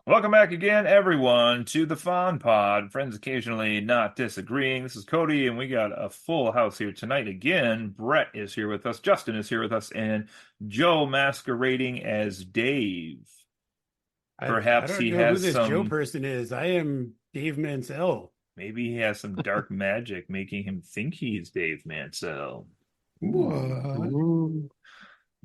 Welcome back again, everyone, to the Fond Pod. Friends occasionally not disagreeing. This is Cody, and we got a full house here tonight again. Brett is here with us, Justin is here with us, and Joe masquerading as Dave. I Perhaps don't he know who has this Joe some, person is. I am Dave Mansell. maybe he has some dark magic making him think he's Dave Mansell. Ooh. What? Ooh.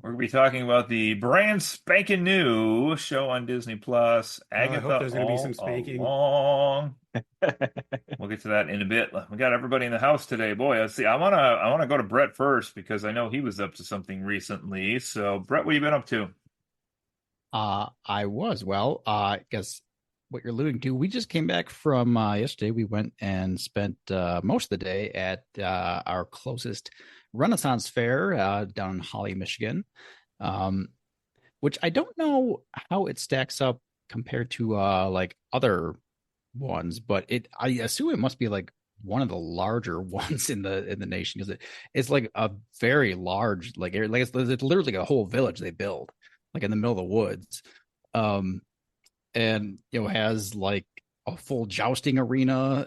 We're going to be talking about the brand spanking new show on Disney Plus, Oh, I hope Agatha there's going to be some All spanking. Along. We'll get to that in a bit. We got everybody in the house today. Boy, let's see. I wanna go to Brett first because I know he was up to something recently. So, Brett, what have you been up to? I was. I guess what you're alluding to, we just came back from yesterday. We went and spent most of the day at our closest Renaissance fair down in Holly, Michigan, um, which I don't know how it stacks up compared to like other ones, but I assume it must be like one of the larger ones in the nation because it's like a very large like area, like it's literally like a whole village they build like in the middle of the woods, um, and has like a full jousting arena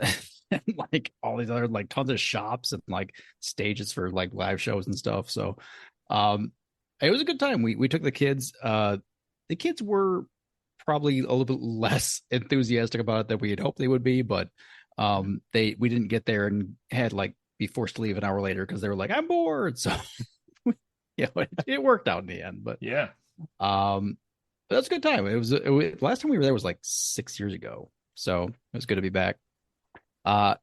and like all these other like tons of shops and like stages for like live shows and stuff. So, um, it was a good time. We took the kids. The kids were probably a little bit less enthusiastic about it than we had hoped they would be, but we didn't get there and had like be forced to leave an hour later because they were like, I'm bored. So it worked out in the end. But Yeah. um but that's a good time. Last time we were there was like 6 years ago. So it was good to be back. Uh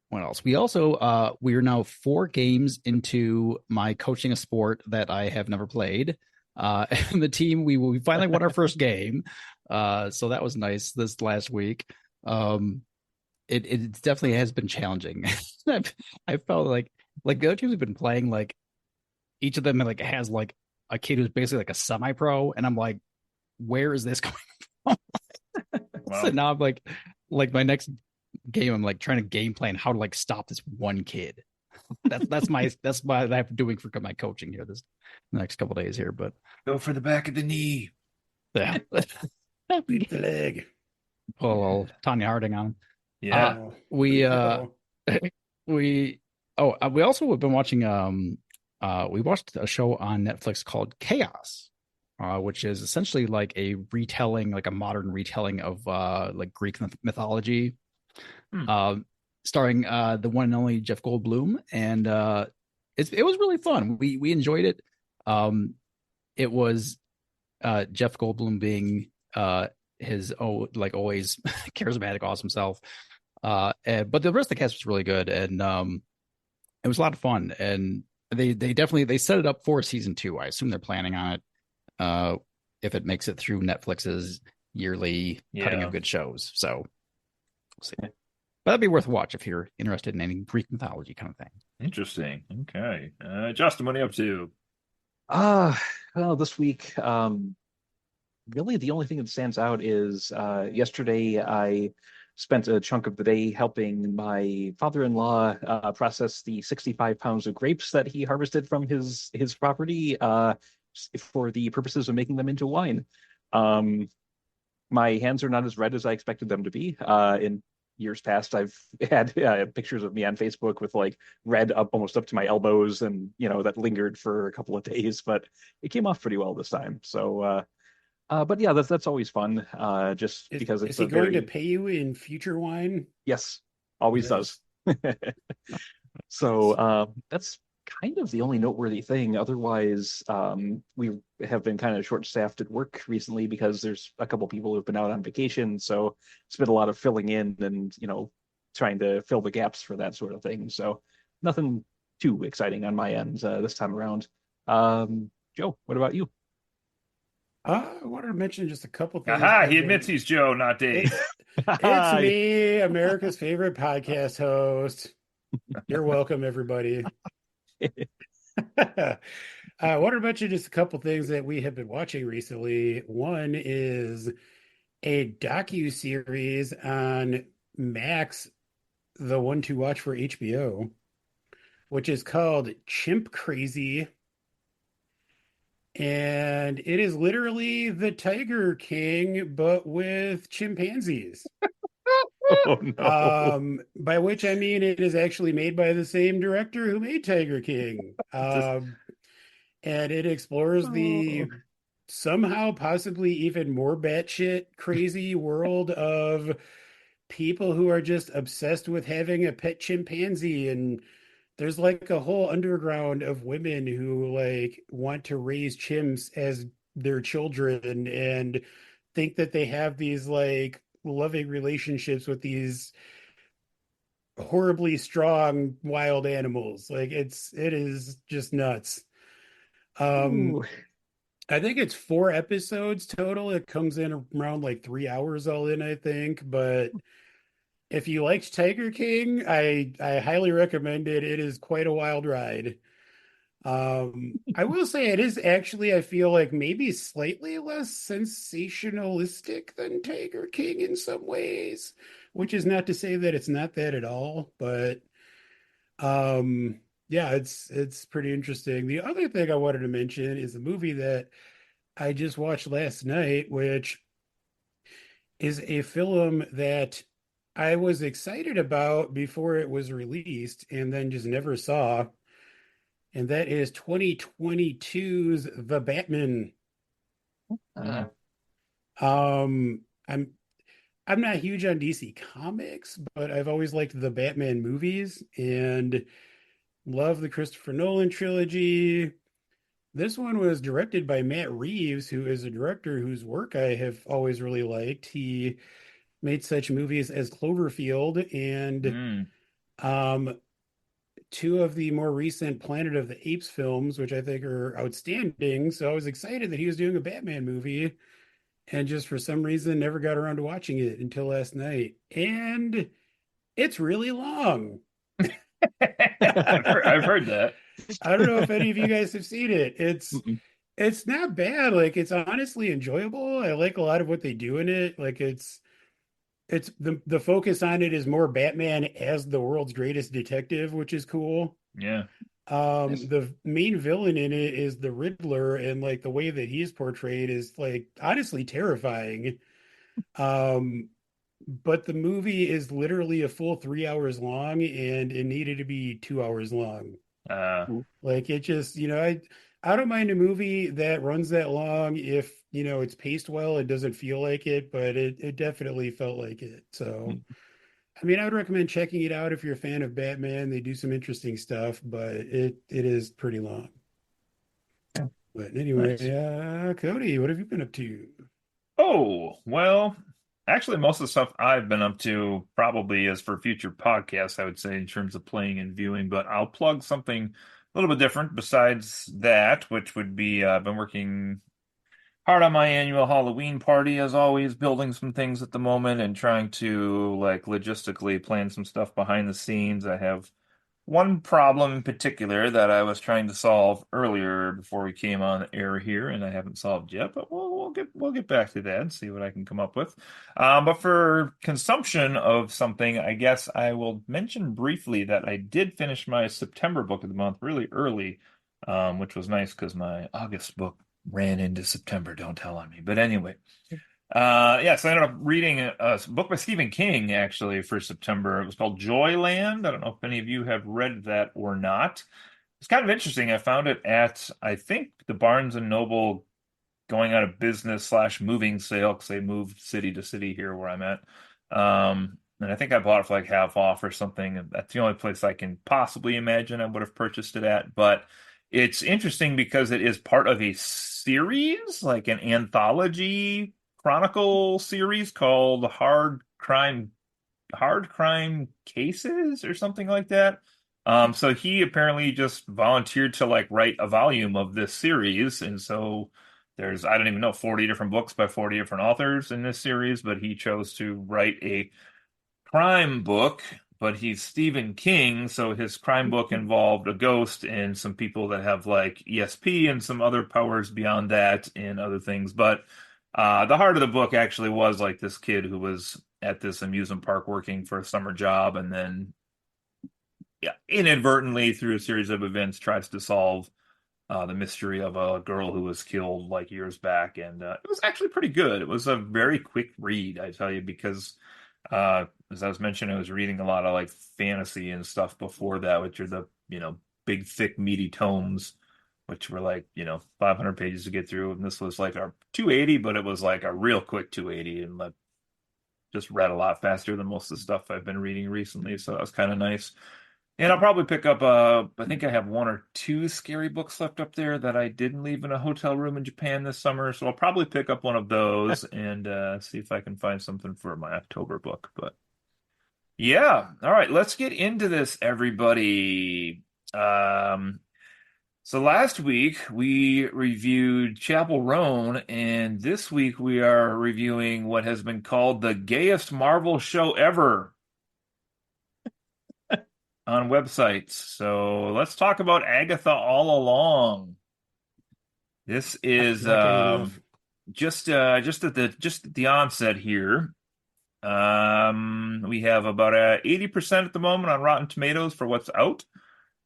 what else? We are now 4 games into my coaching a sport that I have never played. And the team we finally won our first game. So that was nice this last week. It definitely has been challenging. I felt like the other teams have been playing, like each of them like has like a kid who's basically like a semi-pro, and I'm like, where is this coming from? So Well, now I'm like my next game, I'm like trying to game plan how to like stop this one kid. That's my I'm doing for my coaching here this next couple days here. But go for the back of the knee. yeah, Beat the leg. pull a little Tanya Harding on him. Yeah. We No. we we also have been watching we watched a show on Netflix called Chaos, which is essentially like a retelling, like a modern retelling of like Greek mythology, Hmm. starring the one and only Jeff Goldblum, and it was really fun. We enjoyed it. It was Jeff Goldblum being his like always charismatic, awesome self. But the rest of the cast was really good, and it was a lot of fun. And they definitely they set it up for season 2. I assume they're planning on it. If it makes it through Netflix's yearly cutting Yeah. of good shows, so we'll see. But that'd be worth a watch if you're interested in any Greek mythology kind of thing. Interesting. Okay. Justin, what are you up to? Uh, Well, this week, really the only thing that stands out is yesterday I spent a chunk of the day helping my father-in-law process the 65 pounds of grapes that he harvested from his property for the purposes of making them into wine. Um, my hands are not as red as I expected them to be. In years past, I've had pictures of me on Facebook with like red up almost up to my elbows, and that lingered for a couple of days, but it came off pretty well this time. So, but yeah, that's always fun. Just because Is it's he a going to very pay you in future wine? yes, always Nice. does. So Nice. that's kind of the only noteworthy thing. Otherwise, we have been kind of short-staffed at work recently because there's a couple people who've been out on vacation. So it's been a lot of filling in and trying to fill the gaps for that sort of thing. So nothing too exciting on my end this time around. Joe, what about you? I wanted to mention just a couple things Aha, he I've admits been. he's Joe, not Dave. It's me, America's favorite podcast host. You're welcome, everybody. I wanted to mention just a couple things that we have been watching recently. One is a docu-series on Max, the one to watch for HBO, which is called Chimp Crazy. And it is literally the Tiger King, but with chimpanzees. Oh no. By which I mean it is actually made by the same director who made Tiger King. Just, And it explores oh. the somehow possibly even more batshit crazy world of people who are just obsessed with having a pet chimpanzee. And there's like a whole underground of women who like want to raise chimps as their children and think that they have these like loving relationships with these horribly strong wild animals. Like it is just nuts. Um Ooh. I think it's 4 episodes total. It comes in around like 3 hours all in, I think. But if you liked Tiger King, I highly recommend it. It is quite a wild ride. I will say it is actually, I feel like maybe slightly less sensationalistic than Tiger King in some ways, which is not to say that it's not that at all, but yeah, it's pretty interesting. The other thing I wanted to mention is a movie that I just watched last night, which is a film that I was excited about before it was released and then just never saw. And that is 2022's The Batman. Uh, Mm. Um, I'm I'm not huge on DC Comics, but I've always liked the Batman movies and love the Christopher Nolan trilogy. This one was directed by Matt Reeves, who is a director whose work I have always really liked. He made such movies as Cloverfield and Mm. um, two of the more recent Planet of the Apes films, which I think are outstanding. So I was excited that he was doing a Batman movie and just for some reason never got around to watching it until last night. And it's really long. I've I heard that. don't know if any of you guys have seen it. mm-mm. It's not bad. Like it's honestly enjoyable. I like a lot of what they do in it. Like it's the focus on it is more Batman as the world's greatest detective, which is cool. Yeah. Nice. The main villain in it is the Riddler, and like the way that he's portrayed is like honestly terrifying. Um, but the movie is literally a full 3 hours long, and it needed to be 2 hours long. Uh, Ooh. Like it just, I don't mind a movie that runs that long if, it's paced well, it doesn't feel like it, but it definitely felt like it. So, I mean, I would recommend checking it out if you're a fan of Batman. They do some interesting stuff, but it is pretty long. Yeah. But anyway, nice. Cody, what have you been up to? Oh, well, actually, most of the stuff I've been up to probably is for future podcasts, I would say, in terms of playing and viewing, but I'll plug something a little bit different besides that, which would be I've been working hard on my annual Halloween party, as always, building some things at the moment and trying to like logistically plan some stuff behind the scenes. I have one problem in particular that I was trying to solve earlier before we came on air here, and I haven't solved yet, but we'll get back to that and see what I can come up with. But for consumption of something, I guess I will mention briefly that I did finish my September book of the month really early, which was nice because my August book ran into September. Don't tell on me. But anyway, yes, I ended up reading a book by Stephen King actually for September. It was called Joyland. I don't know if any of you have read that or not. It's kind of interesting. I found it at, I think, the Barnes and Noble going out of business slash moving sale because they moved city to city here where I'm at. And I think I bought it for like half off or something. And that's the only place I can possibly imagine I would have purchased it at. But it's interesting because it is part of a series, like an anthology chronicle series called Hard Crime Cases or something like that. So he apparently just volunteered to like write a volume of this series, and so there's I don't even know 40 different books by 40 different authors in this series, but he chose to write a crime book. But he's Stephen King, so his crime book involved a ghost and some people that have like ESP and some other powers beyond that and other things. But the heart of the book actually was like this kid who was at this amusement park working for a summer job and then yeah, inadvertently through a series of events tries to solve the mystery of a girl who was killed like years back, and it was actually pretty good. It was a very quick read, I tell you, because as I was mentioning, I was reading a lot of like fantasy and stuff before that, which are the big, thick, meaty tomes, which were like 500 pages to get through, and this was like our 280, but it was like a real quick 280, and like just read a lot faster than most of the stuff I've been reading recently, so that was kind of nice. And I'll probably pick up I think I have one or two scary books left up there that I didn't leave in a hotel room in Japan this summer. So I'll probably pick up one of those and see if I can find something for my October book. But yeah, all right, let's get into this, everybody. So last week we reviewed Chapel Roan, and this week we are reviewing what has been called the gayest Marvel show ever on websites. So let's talk about Agatha All Along. This is Not gay enough. just at the onset here. We have about 80% at the moment on Rotten Tomatoes for what's out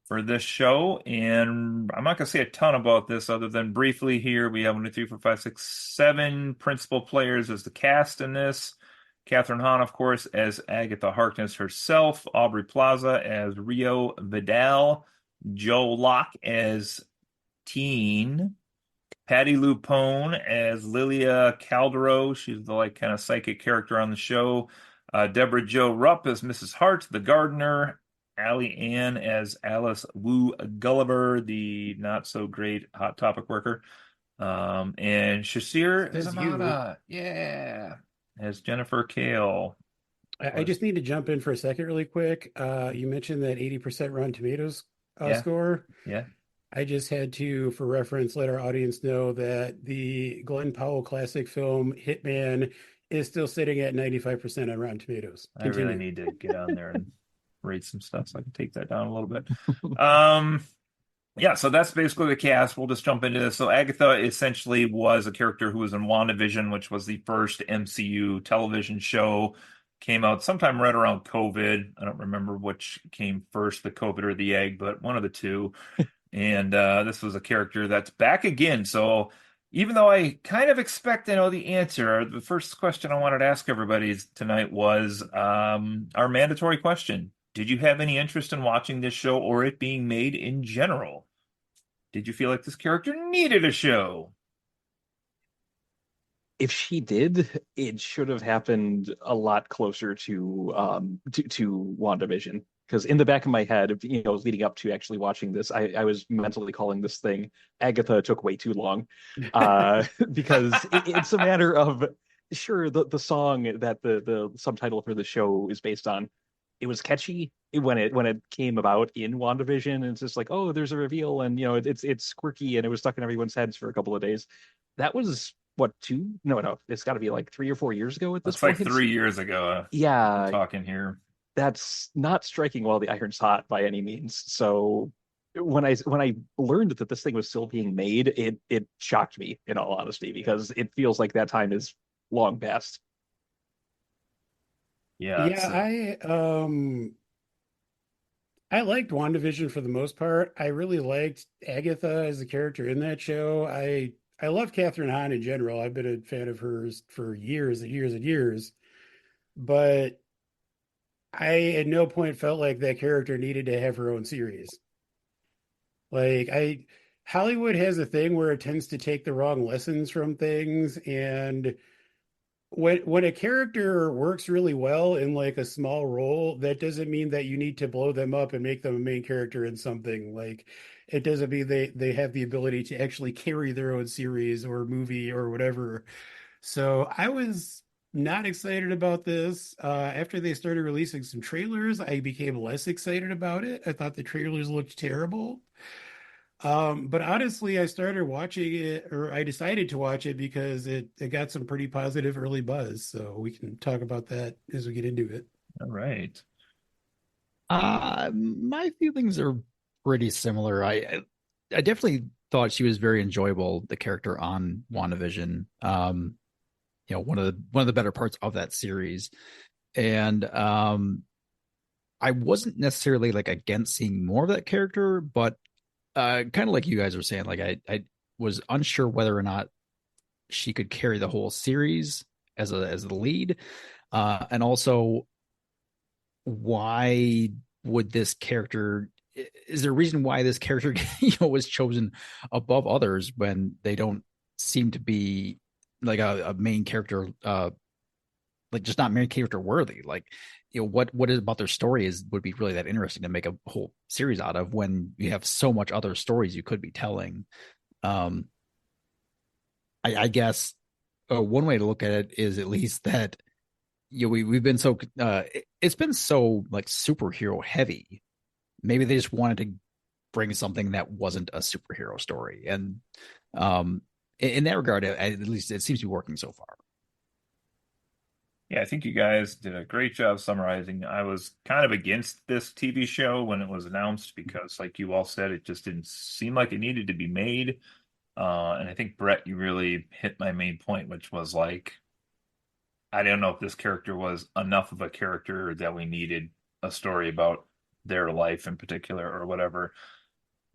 for this show, and I'm not gonna say a ton about this other than briefly here. We have 1, 2, 3, 4, 5, 6, 7 principal players as the cast in this. Catherine Hahn, of course, as Agatha Harkness herself, Aubrey Plaza as Rio Vidal, Joe Locke as Teen, Patty Lupone as Lilia Caldero. She's the like kind of psychic character on the show. Deborah Jo Rupp as Mrs. Hart, the gardener. Allie Ann as Alice Wu Gulliver, the not so great Hot Topic worker. And Shasir Says Zamata, yeah, as Jennifer Kale. I just need to jump in for a second really quick. You mentioned that 80% Rotten Tomatoes Yeah. score. Yeah. I just had to, for reference, let our audience know that the Glenn Powell classic film Hitman is still sitting at 95% on Rotten Tomatoes. I really Continue. need to get on there and rate some stuff so I can take that down a little bit. Yeah, so that's basically the cast. We'll just jump into this. So Agatha essentially was a character who was in WandaVision, which was the first MCU television show. Came out sometime right around COVID. I don't remember which came first, the COVID or the egg, but one of the two. And this was a character that's back again. So even though I kind of expect to know the answer, the first question I wanted to ask everybody tonight was our mandatory question. Did you have any interest in watching this show or it being made in general? Did you feel like this character needed a show? If she did, it should have happened a lot closer to WandaVision. Because in the back of my head, leading up to actually watching this, I was mentally calling this thing Agatha took way too long, because it's a matter of sure the song that the subtitle for the show is based on. It was catchy when it came about in WandaVision, and it's just like, oh, there's a reveal, and it's quirky, and it was stuck in everyone's heads for a couple of days. That was what, two? No, it's got to be like 3 or 4 years ago at this It's point. like 3 years ago. Yeah, I'm talking here. that's not striking while the iron's hot by any means. So when I learned that this thing was still being made, it shocked me, in all honesty, because it feels like that time is long past. Yeah, Yeah, I liked WandaVision for the most part. I really liked Agatha as a character in that show. I love Catherine Hahn in general. I've been a fan of hers for years and years and years. But I at no point felt like that character needed to have her own series. Like Hollywood has a thing where it tends to take the wrong lessons from things, and when a character works really well in like a small role, that doesn't mean that you need to blow them up and make them a main character in something. Like it doesn't mean they have the ability to actually carry their own series or movie or whatever. So I was not excited about this. After they started releasing some trailers, I became less excited about it. I thought the trailers looked terrible. But honestly, I started watching it, or I decided to watch it because it got some pretty positive early buzz. So we can talk about that as we get into it. all right. My feelings are pretty similar. I definitely thought she was very enjoyable, the character on WandaVision. One of the better parts of that series. And I wasn't necessarily like against seeing more of that character, but kind of like you guys were saying, like I was unsure whether or not she could carry the whole series as the lead, and also why would this character? Is there a reason why this character was chosen above others when they don't seem to be like a main character, like just not main character worthy? Like, what is about their story would be really that interesting to make a whole series out of when you have so much other stories you could be telling. um I guess one way to look at it is at least that we've been so it's been so like superhero heavy. Maybe they just wanted to bring something that wasn't a superhero story, and in that regard, at least it seems to be working so far. Yeah, I think you guys did a great job summarizing. I was kind of against this TV show when it was announced because, like you all said, it just didn't seem like it needed to be made. And I think, Brett, you really hit my main point, which was like, I don't know if this character was enough of a character that we needed a story about their life in particular or whatever.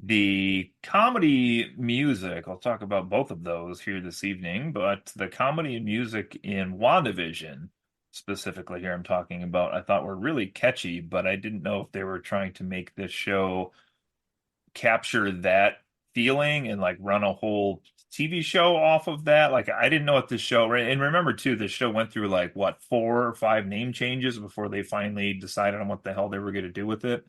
The comedy music, I'll talk about both of those here this evening, but the comedy and music in WandaVision, specifically here I'm talking about, I thought were really catchy, but I didn't know if they were trying to make this show capture that feeling and like run a whole TV show off of that. Like I didn't know what this show, right? And remember too, this show went through like what, 4 or 5 name changes before they finally decided on what the hell they were going to do with it.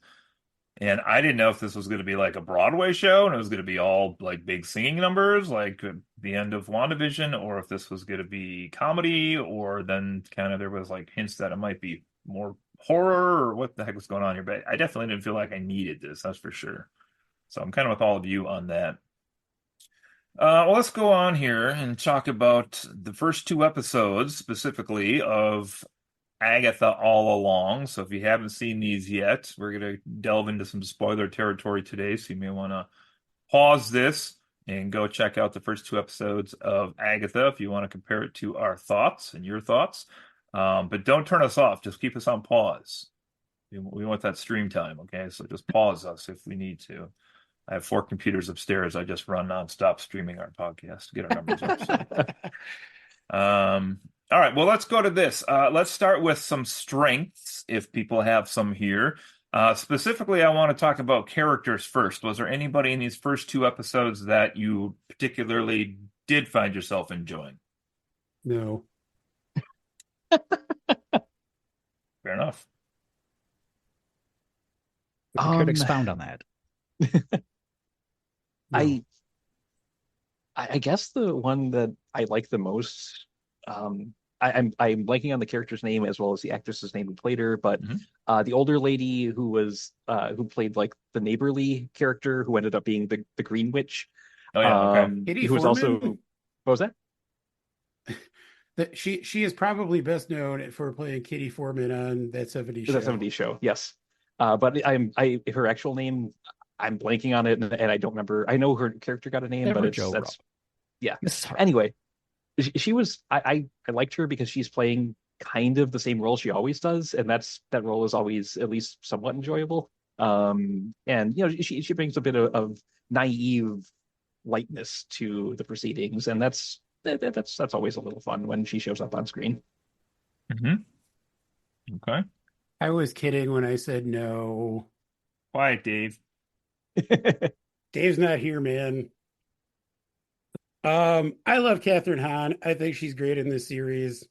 And I didn't know if this was going to be like a Broadway show and it was going to be all like big singing numbers, like at the end of WandaVision, or if this was going to be comedy, or then kind of there was like hints that it might be more horror or what the heck was going on here. But I definitely didn't feel like I needed this, that's for sure. So I'm kind of with all of you on that. Well, let's go on here and talk about the first 2 episodes specifically of Agatha All Along. So if you haven't seen these yet, we're going to delve into some spoiler territory today. So you may want to pause this and go check out the first 2 episodes of Agatha if you want to compare it to our thoughts and your thoughts. But don't turn us off. Just keep us on pause. We want that stream time, okay? So just pause us if we need to. I have 4 computers upstairs. I just run nonstop streaming our podcast to get our numbers up. So. All right, well, let's go to this. Let's start with some strengths, if people have some here. Specifically, I want to talk about characters first. Was there anybody in these first 2 episodes that you particularly did find yourself enjoying? No. Fair enough. We could expound on that. No. I guess the one that I like the most, I'm blanking on the character's name as well as the actress's name who played her, but the older lady who played like the neighborly character who ended up being the Green Witch. Oh yeah, okay. Katie who was Foreman? also, what was that? She is probably best known for playing Katie Foreman on that 70s show. That 70s show, yes. But her actual name, I'm blanking on it, and I don't remember. I know her character got a name, but that's yeah. Anyway, she was I liked her because she's playing kind of the same role she always does, and that role is always at least somewhat enjoyable. And she brings a bit of naive lightness to the proceedings, and that's always a little fun when she shows up on screen. Okay. I was kidding when I said no. Quiet, Dave. Dave's not here, man. I love Catherine Hahn. I think she's great in this series.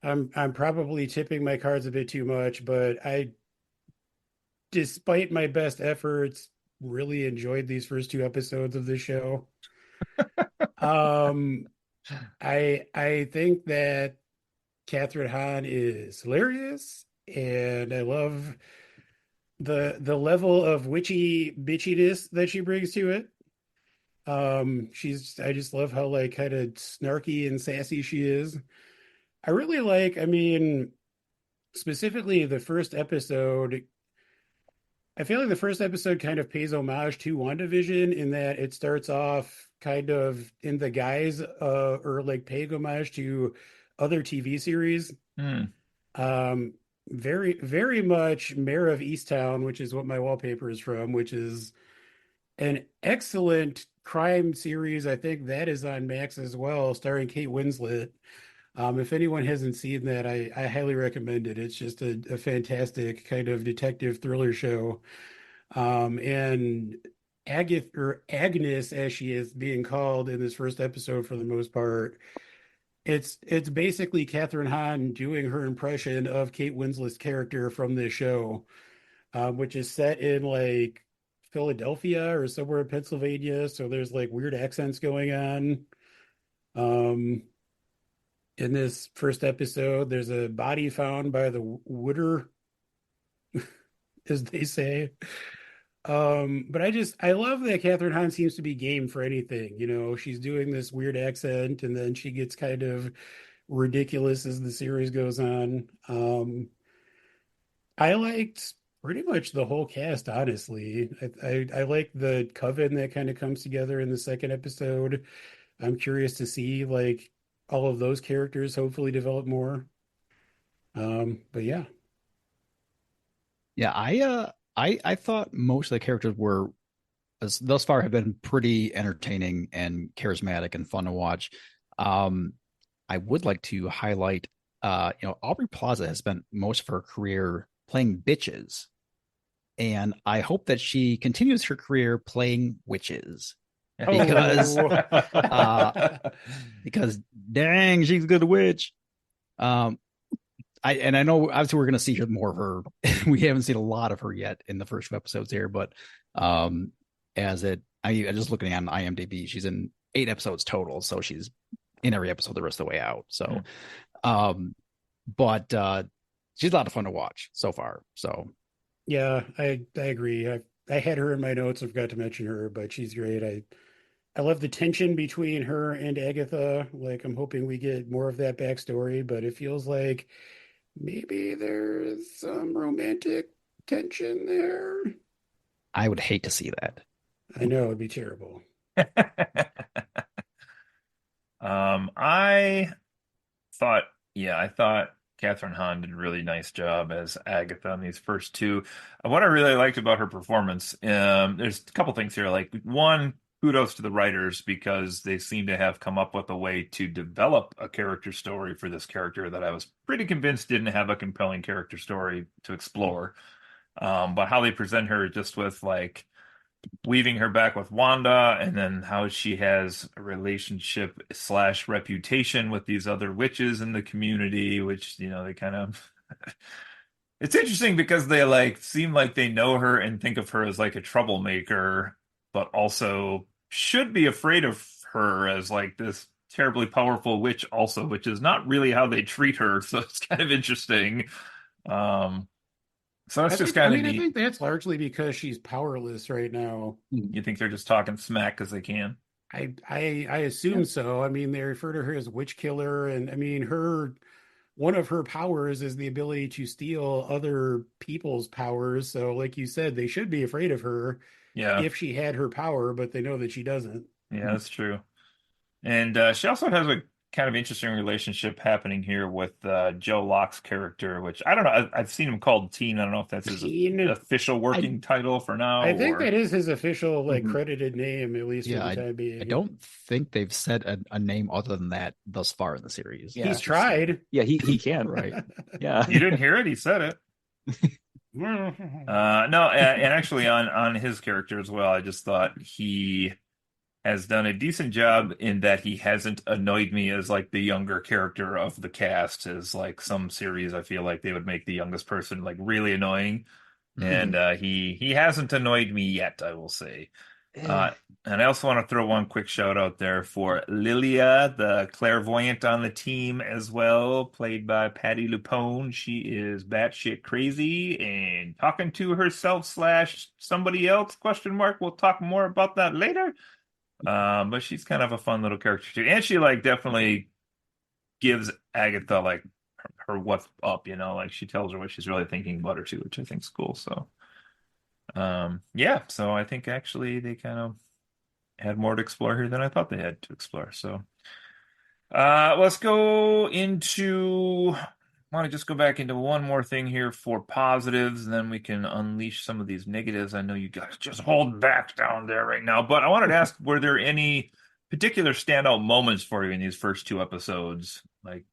I'm probably tipping my cards a bit too much, but I, despite my best efforts, really enjoyed these first 2 episodes of the show. I think that Catherine Hahn is hilarious, and I love the level of witchy bitchiness that she brings to it. I just love how like kind of snarky and sassy she is. I really like, I mean, specifically the first episode. I feel like the first episode kind of pays homage to WandaVision in that it starts off kind of in the guise or like paying homage to other TV series. Very, very much Mayor of Easttown, which is what my wallpaper is from, which is an excellent crime series. I think that is on Max as well, starring Kate Winslet. If anyone hasn't seen that, I highly recommend it. It's just a fantastic kind of detective thriller show. And Agatha or Agnes, as she is being called in this first episode for the most part, it's basically Catherine Hahn doing her impression of Kate Winslet's character from this show, which is set in like Philadelphia or somewhere in Pennsylvania. So there's like weird accents going on. Um, in this first episode, there's a body found by the wooder, as they say. But I love that Catherine Hahn seems to be game for anything. You know, she's doing this weird accent and then she gets kind of ridiculous as the series goes on. I liked pretty much the whole cast, honestly. I like the coven that kind of comes together in the second episode. I'm curious to see like all of those characters hopefully develop more. But yeah. Yeah, I thought most of the characters were thus far have been pretty entertaining and charismatic and fun to watch. Um, I would like to highlight, Aubrey Plaza has spent most of her career playing bitches, and I hope that she continues her career playing witches because Oh. because dang, she's a good witch. Um, I know obviously we're going to see more of her. We haven't seen a lot of her yet in the first few episodes here, but um, I just looking on IMDb, she's in 8 episodes total, so she's in every episode the rest of the way out. So, but she's a lot of fun to watch so far. So, Yeah, I agree. I had her in my notes. I forgot to mention her, but she's great. I love the tension between her and Agatha. Like I'm hoping we get more of that backstory, but it feels like maybe there's some romantic tension there. I would hate to see that. I know it'd be terrible. I thought, yeah, I thought Catherine Hahn did a really nice job as Agatha in these first two. What I really liked about her performance, there's a couple things here. Like one, kudos to the writers because they seem to have come up with a way to develop a character story for this character that I was pretty convinced didn't have a compelling character story to explore. But how they present her just with like weaving her back with Wanda, and then how she has a relationship slash reputation with these other witches in the community, which, they kind of it's interesting because they like seem like they know her and think of her as like a troublemaker, but also should be afraid of her as like this terribly powerful witch also, which is not really how they treat her. So it's kind of interesting. Um, so that's just kind of I neat. think that's largely because she's powerless right now. You think they're just talking smack because they can? I assume so. I mean, they refer to her as witch killer, and I mean her one of her powers is the ability to steal other people's powers. So, like you said, they should be afraid of her Yeah, if she had her power, but they know that she doesn't. yeah, that's true. And she also has a kind of interesting relationship happening here with Joe Locke's character, which I don't know. I've seen him called Teen. I don't know if that's his Teen. official working title for now I think or. that is his official like Mhm. credited name, at least for Yeah, the time I being. don't think they've said a name other than that thus far in the series. Yeah. He's tried. Yeah, he can. Right. Yeah. You didn't hear it? He said it. No, and actually on his character as well, I just thought he has done a decent job in that he hasn't annoyed me as like the younger character of the cast. As like some series, I feel like they would make the youngest person like really annoying, and he hasn't annoyed me yet, I will say. Uh, and I also want to throw one quick shout out there for Lilia, the clairvoyant on the team as well, played by Patty Lupone. She is batshit crazy and talking to herself slash somebody else, question mark. We'll talk more about that later. But she's kind of a fun little character too. And she like definitely gives Agatha like her what's up, like she tells her what she's really thinking about her too, which I think is cool. So yeah, so I think actually they kind of had more to explore here than I thought they had to explore. So let's go into want to just go back into one more thing here for positives, and then we can unleash some of these negatives. I know you guys just holding back down there right now, but I wanted to ask, were there any particular standout moments for you in these first two episodes? Like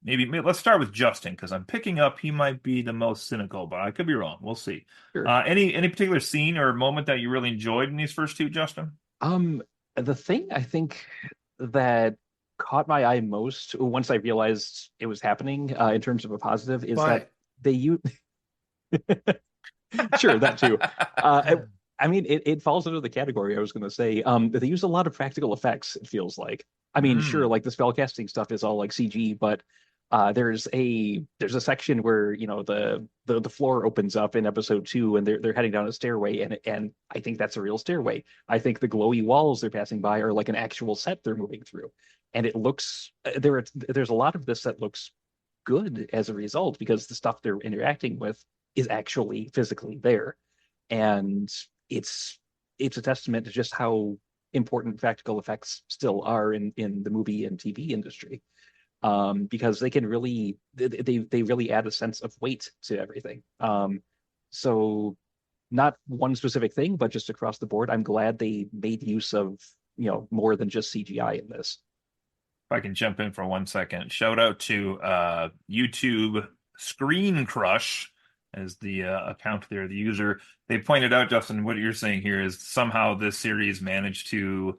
maybe let's start with Justin, because I'm picking up he might be the most cynical, but I could be wrong. We'll see. Sure. Any particular scene or moment that you really enjoyed in these first two, Justin? The thing I think that caught my eye most once I realized it was happening, in terms of a positive, is that they use sure, that too. I mean, it falls under the category I was going to say. They use a lot of practical effects, it feels like. I mean, sure, like the spell casting stuff is all like CG, but there's a section where, you know, the floor opens up in episode 2 and they're heading down a stairway, and I think that's a real stairway. I think the glowy walls they're passing by are like an actual set they're moving through. And it looks there's a lot of this that looks good as a result, because the stuff they're interacting with is actually physically there. And it's a testament to just how important practical effects still are in the movie and TV industry, because they can really they really add a sense of weight to everything. So not one specific thing, but just across the board, I'm glad they made use of, you know, more than just CGI in this. If I can jump in for 1 second, shout out to YouTube Screen Crush as the account there, the user. They pointed out, Justin, what you're saying here is somehow this series managed to,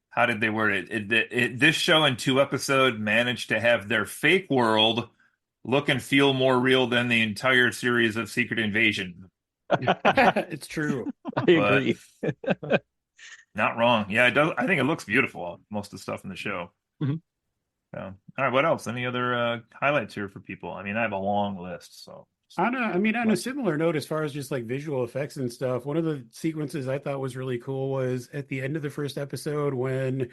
how did they word it? This show in 2 episodes managed to have their fake world look and feel more real than the entire series of Secret Invasion. It's true. I agree. Not wrong. Yeah, it does. I think it looks beautiful, most of the stuff in the show. Mm-hmm. So, all right, what else? Any other highlights here for people? I mean, I have a long list, so. On a similar note, as far as just like visual effects and stuff, one of the sequences I thought was really cool was at the end of the first episode when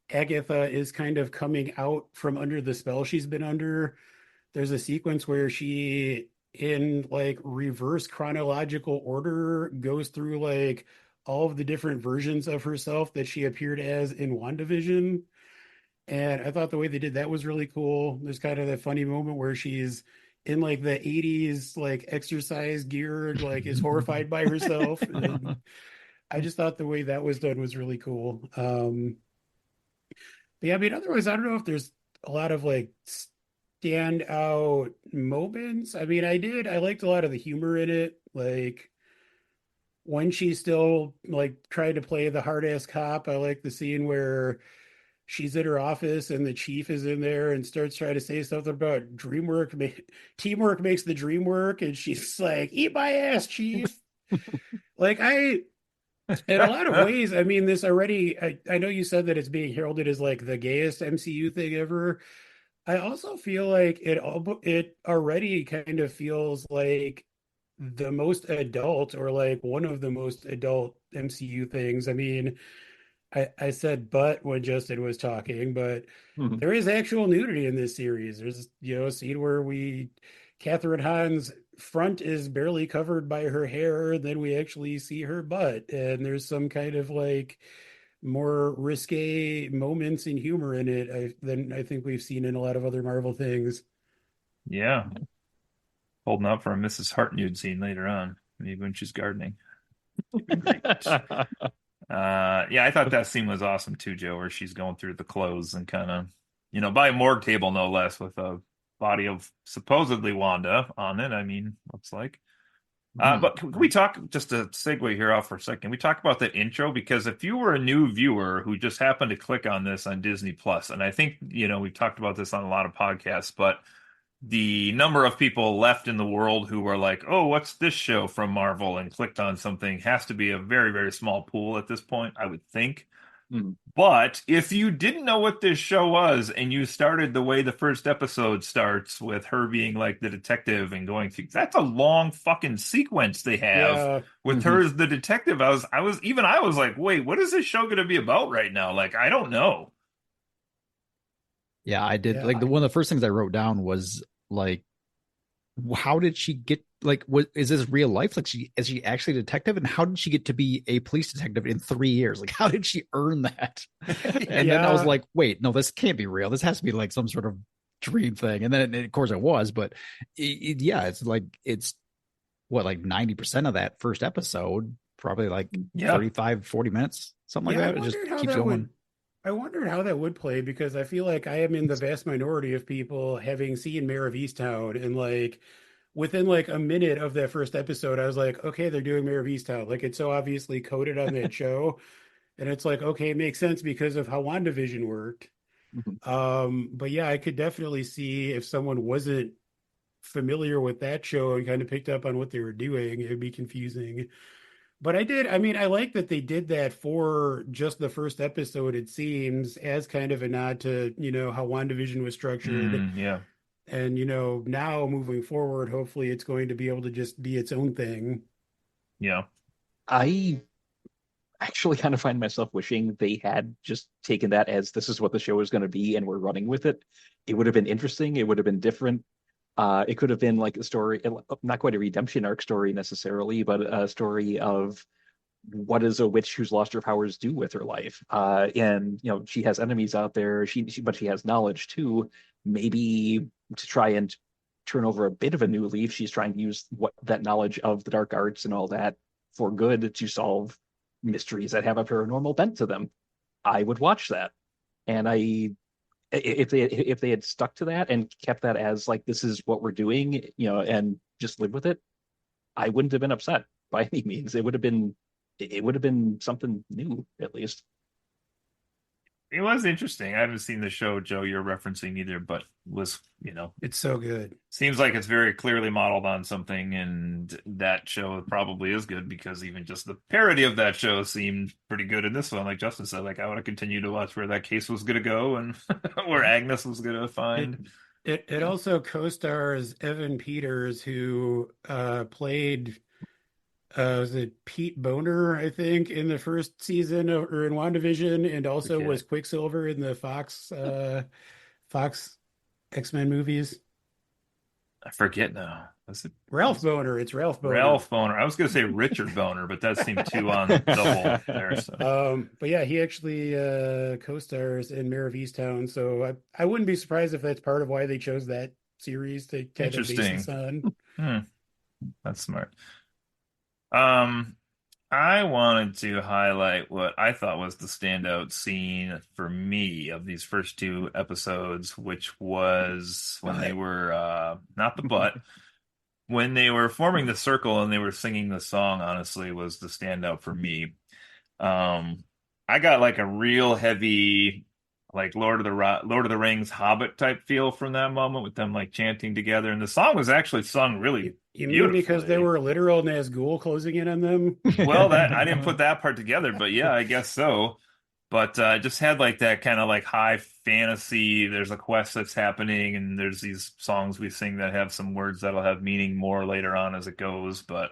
Agatha is kind of coming out from under the spell she's been under. There's a sequence where she, in like reverse chronological order, goes through like all of the different versions of herself that she appeared as in WandaVision. And I thought the way they did that was really cool. There's kind of that funny moment where she's in like the 80s like exercise gear, like is horrified by herself. And I just thought the way that was done was really cool. But yeah, I mean, otherwise, I don't know if there's a lot of like standout moments. I mean, I liked a lot of the humor in it. Like when she's still like trying to play the hard ass cop, I like the scene where she's in her office and the chief is in there and starts trying to say something about teamwork makes the dream work, and she's like, eat my ass, chief. Like, in a lot of ways, I mean, this already, I know you said that it's being heralded as like the gayest MCU thing ever. I also feel like it already kind of feels like the most adult, or like one of the most adult MCU things. I mean, I said but when Justin was talking, but there is actual nudity in this series. There's, you know, a scene where Catherine Hahn's front is barely covered by her hair, and then we actually see her butt. And there's some kind of like more risque moments and humor in it than I think we've seen in a lot of other Marvel things. Yeah. Holding out for a Mrs. Hart nude scene later on, maybe when she's gardening. Yeah, I thought that scene was awesome too, Joe, where she's going through the clothes and kind of, you know, by a morgue table, no less, with a body of supposedly Wanda on it. I mean, looks like. But can we talk, just to segue here off for a second, we talk about the intro, because if you were a new viewer who just happened to click on this on Disney Plus, and I think, you know, we've talked about this on a lot of podcasts, but the number of people left in the world who were like, oh, what's this show from Marvel, and clicked on something has to be a very, very small pool at this point, I would think. But if you didn't know what this show was, and you started the way the first episode starts with her being like the detective and going through, that's a long fucking sequence they have with her as the detective. I was like, wait, what is this show going to be about right now? Like, I don't know. Yeah, I did. Like, one of the first things I wrote down was like, how did she get, like, what is this real life? Like, is she actually a detective? And how did she get to be a police detective in 3 years? Like, how did she earn that? And then I was like, wait, no, this can't be real. This has to be like some sort of dream thing. And then, of course, it was. But yeah, it's like it's what, like 90% of that first episode, probably like Yeah. 35, 40 minutes, something like Yeah, I that. It just wondered how keeps that going. would. I wondered how that would play because I feel like I am in the vast minority of people having seen Mayor of Easttown, and like within like a minute of that first episode, I was like, okay, they're doing Mayor of Easttown. Like it's so obviously coded on that show, and it's like, okay, it makes sense because of how WandaVision worked. Mhm. But yeah, I could definitely see if someone wasn't familiar with that show and kind of picked up on what they were doing, it would be confusing. But I mean, I like that they did that for just the first episode, it seems, as kind of a nod to, how WandaVision was structured. Yeah. And, now moving forward, hopefully it's going to be able to just be its own thing. Yeah. I actually kind of find myself wishing they had just taken that as this is what the show is going to be and we're running with it. It would have been interesting. It would have been different. It could have been like a story, not quite a redemption arc story necessarily, but a story of what does a witch who's lost her powers do with her life? And she has enemies out there. But she has knowledge too. Maybe to try and turn over a bit of a new leaf, she's trying to use what that knowledge of the dark arts and all that for good to solve mysteries that have a paranormal bent to them. I would watch that, and if they had stuck to that and kept that as like this is what we're doing, and just live with it, I wouldn't have been upset by any means. It would have been something new at least. It was interesting. I haven't seen the show, Joe, you're referencing either, but was, It's so good. seems like it's very clearly modeled on something, and that show probably is good because even just the parody of that show seemed pretty good in this one. Like Justin said, like I want to continue to watch where that case was going to go and where Agnes was going to It find. it also co-stars Evan Peters, who played was it Pete Boner, I think, in the first season or in WandaVision, and also Forget. was Quicksilver in the Fox X-Men movies. I forget now. Was it Ralph Boner. It's Ralph Boner. Ralph Boner? I was going to say Richard Boner, but that seemed too on double there. So But yeah, he actually co-stars in Mayor of Easttown, so I wouldn't be surprised if that's part of why they chose that series to kind of base this interesting. on. Hmm, that's smart. Um, I wanted to highlight what I thought was the standout scene for me of these first two episodes, which was when they were not the butt, when they were forming the circle and they were singing the song, honestly, was the standout for me. Um, I got like a real heavy, like Lord of the Rings Hobbit type feel from that moment with them like chanting together, and the song was actually sung really You mean because they beautifully. were literal Nazgul closing in on them? Well, that I didn't put that part together, but yeah, I guess so. But it just had like that kind of like high fantasy. There's a quest that's happening, and there's these songs we sing that have some words that'll have meaning more later on as it goes. But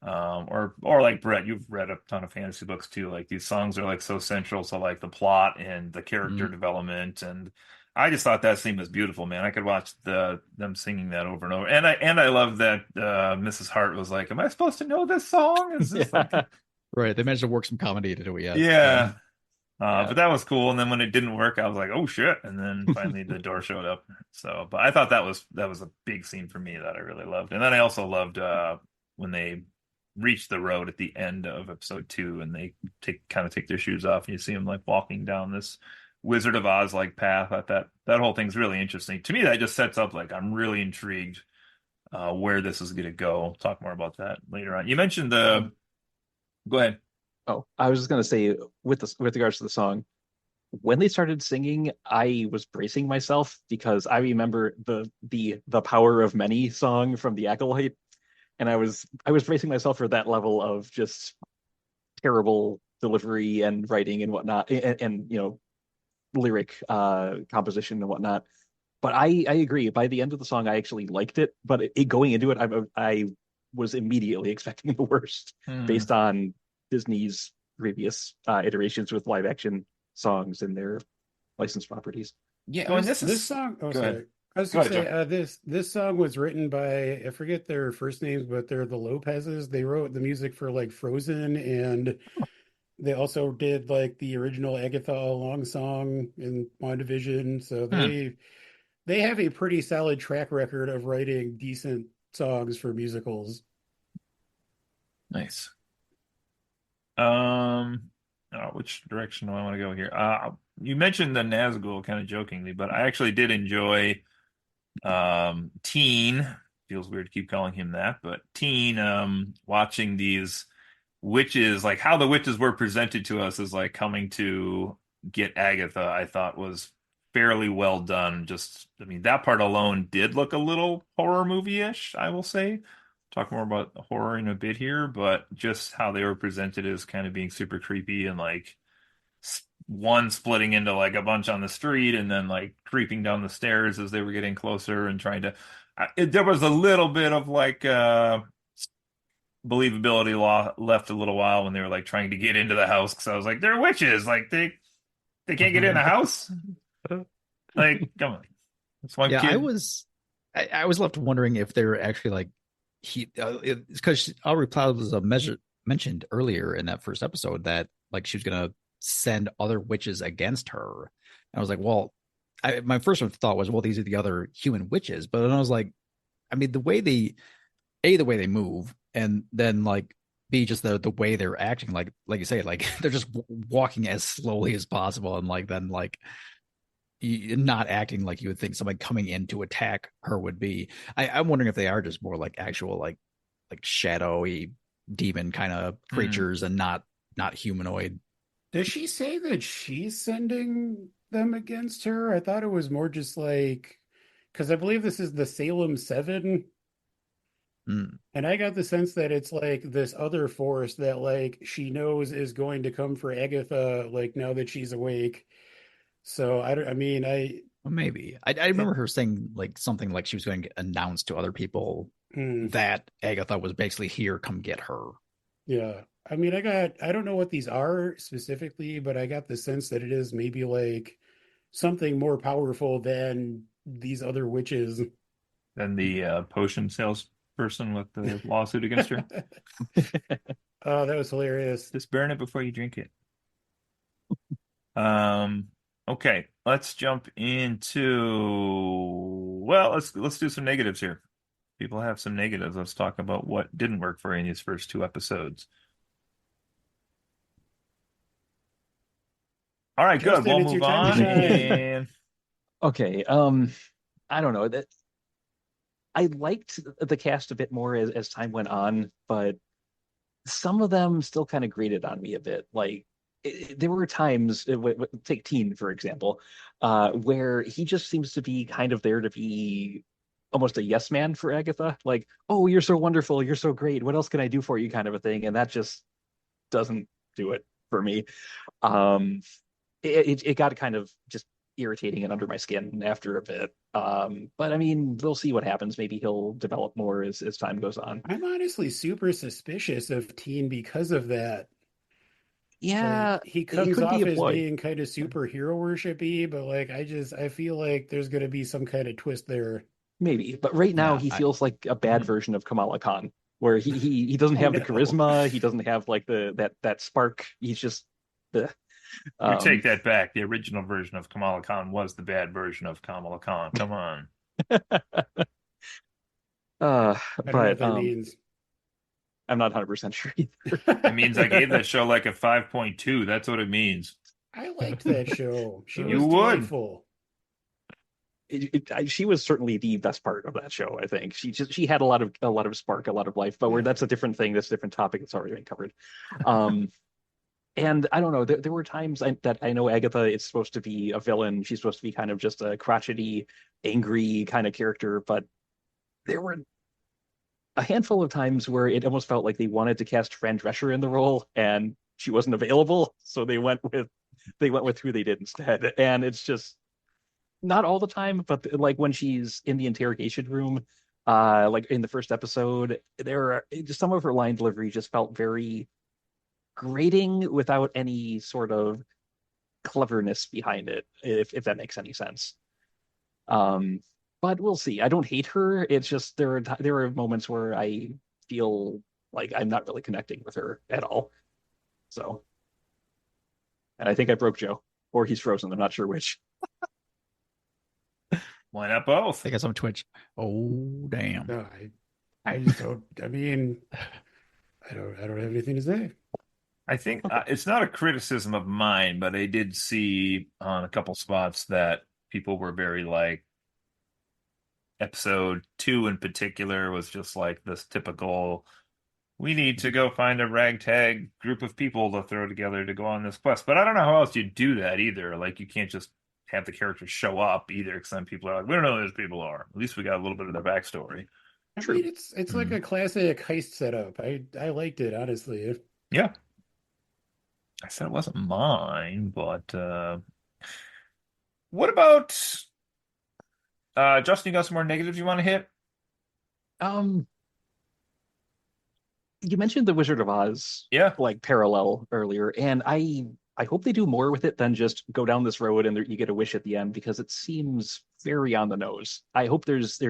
or like Brett, you've read a ton of fantasy books too. Like these songs are like so central to like the plot and the character Mm. development, and I just thought that scene was beautiful, man. I could watch them singing that over and over, and I love that Mrs. Hart was like, "Am I supposed to know this song? Is this like?" Yeah. Right. They managed to work some comedy into it. Yeah. Yeah. Yeah. But that was cool. And then when it didn't work, I was like, "Oh shit!" And then finally the door showed up. So, but I thought that was a big scene for me that I really loved. And then I also loved when they reach the road at the end of episode two, and they take their shoes off, and you see them like walking down this Wizard of Oz like path. I thought that whole thing's really interesting. To me, that just sets up like I'm really intrigued where this is going to go. We'll talk more about that later on. You mentioned the. Um, Go ahead. oh, I was just gonna say with regards to the song, when they started singing, I was bracing myself because I remember the Power of Many song from the Acolyte, and I was bracing myself for that level of just terrible delivery and writing and whatnot, and lyric composition and whatnot. But I agree. By the end of the song, I actually liked it. But going into it, I was immediately expecting the worst Hmm. based on Disney's previous iterations with live action songs and their licensed properties. Yeah, oh, and This this this is. song, oh Go ahead. sorry. I was Go gonna ahead, say Joe. this song was written by I forget their first names, but they're the Lopez's. They wrote the music for like Frozen, and they also did like the original Agatha All Along song in WandaVision. So Hmm. they have a pretty solid track record of writing decent songs for musicals. Nice. Which direction do I want to go here? You mentioned the Nazgul kind of jokingly, but I actually did enjoy Teen. Feels weird to keep calling him that, but Teen watching these witches, like how the witches were presented to us as like coming to get Agatha, I thought was fairly well done. Just, I mean, that part alone did look a little horror movie-ish, I will say. Talk more about horror in a bit here, but just how they were presented as kind of being super creepy and like one splitting into like a bunch on the street and then like creeping down the stairs as they were getting closer and trying to there was a little bit of like believability left a little while when they were like trying to get into the house because I was like they're witches, like they can't get in the house. Like, come on. That's one Yeah, kid. I was left wondering if they're actually like it's because Aubrey Plaza mentioned earlier in that first episode that like she was gonna send other witches against her. And I was like, well, my first thought was, well, these are the other human witches. But then I was like, I mean, the way they move, and then like B, just the way they're acting, like you say, like they're just walking as slowly as possible, and like then like not acting like you would think someone coming in to attack her would be. I'm wondering if they are just more like actual like shadowy demon kind of creatures and not humanoid. Does she say that she's sending them against her? I thought it was more just like, because I believe this is the Salem Seven, Mm. and I got the sense that it's like this other force that like she knows is going to come for Agatha, like now that she's awake. So I don't, I mean, Well, maybe I remember her saying like something like she was going to announce to other people hmm, that Agatha was basically here, come get her. yeah. I mean, I don't know what these are specifically, but I got the sense that it is maybe like something more powerful than these other witches. Then the potion salesperson with the lawsuit against her. Oh, that was hilarious. Just burn it before you drink it. Um, okay, let's jump into let's do some negatives here. People have some negatives. Let's talk about what didn't work for you in these first two episodes. All right, good. Justin, We'll it's your move time to on shine. and Okay. I don't know that I liked the cast a bit more as time went on, but some of them still kind of grated on me a bit. Like there were times, take Teen for example, where he just seems to be kind of there to be almost a yes man for Agatha. Like, oh, you're so wonderful, you're so great. What else can I do for you, kind of a thing, and that just doesn't do it for me. Um, it got kind of just irritating and under my skin after a bit. But I mean, we'll see what happens. Maybe he'll develop more as time goes on. I'm honestly super suspicious of Teen because of that. Like Yeah, he it comes could be off a as ploy. being kind of superhero worshipy, but like I feel like there's gonna be some kind of twist there. Maybe, but right now Yeah, he feels like a bad hmm, version of Kamala Khan, where he doesn't Oh have the no. charisma, he doesn't have like that spark. He's just the you um take that back. The original version of Kamala Khan was the bad version of Kamala Khan. Come on. I don't know what but that means. I'm not 100% sure either. It means I gave that show like a 5.2. That's what it means. I liked that show. She You was would. delightful. She was certainly the best part of that show. I think she had a lot of spark, a lot of life. But where Yeah. that's a different thing. That's a different topic. That's already been covered. Um, and I don't know. There were times that I know Agatha is supposed to be a villain. She's supposed to be kind of just a crotchety, angry kind of character. But there were a handful of times where it almost felt like they wanted to cast Fran Drescher in the role, and she wasn't available, so they went with who they did instead. And it's just not all the time, but like when she's in the interrogation room, like in the first episode, there are some of her line delivery just felt very grating without any sort of cleverness behind it, if that makes any sense. Um, but we'll see. I don't hate her. It's just there are moments where I feel like I'm not really connecting with her at all. So, and I think I broke Joe, or he's frozen. I'm not sure which. Why not both? I guess on Twitch. Oh, damn. No, I just don't. I mean, I don't have anything to say. I think it's not a criticism of mine, but I did see on a couple spots that people were very like episode 2 in particular was just like this typical we need to go find a ragtag group of people to throw together to go on this quest. But I don't know how else you do that either. Like you can't just have the characters show up either, because then people are like, we don't know who those people are. At least we got a little bit of their backstory. I mean, it's like a classic heist setup. I liked it, honestly. Yeah. I said it wasn't mine, but what about Justin, you got some more negatives you want to hit? Um, you mentioned the Wizard of Oz Yeah. like parallel earlier, and I hope they do more with it than just go down this road and you get a wish at the end, because it seems very on the nose. I hope there's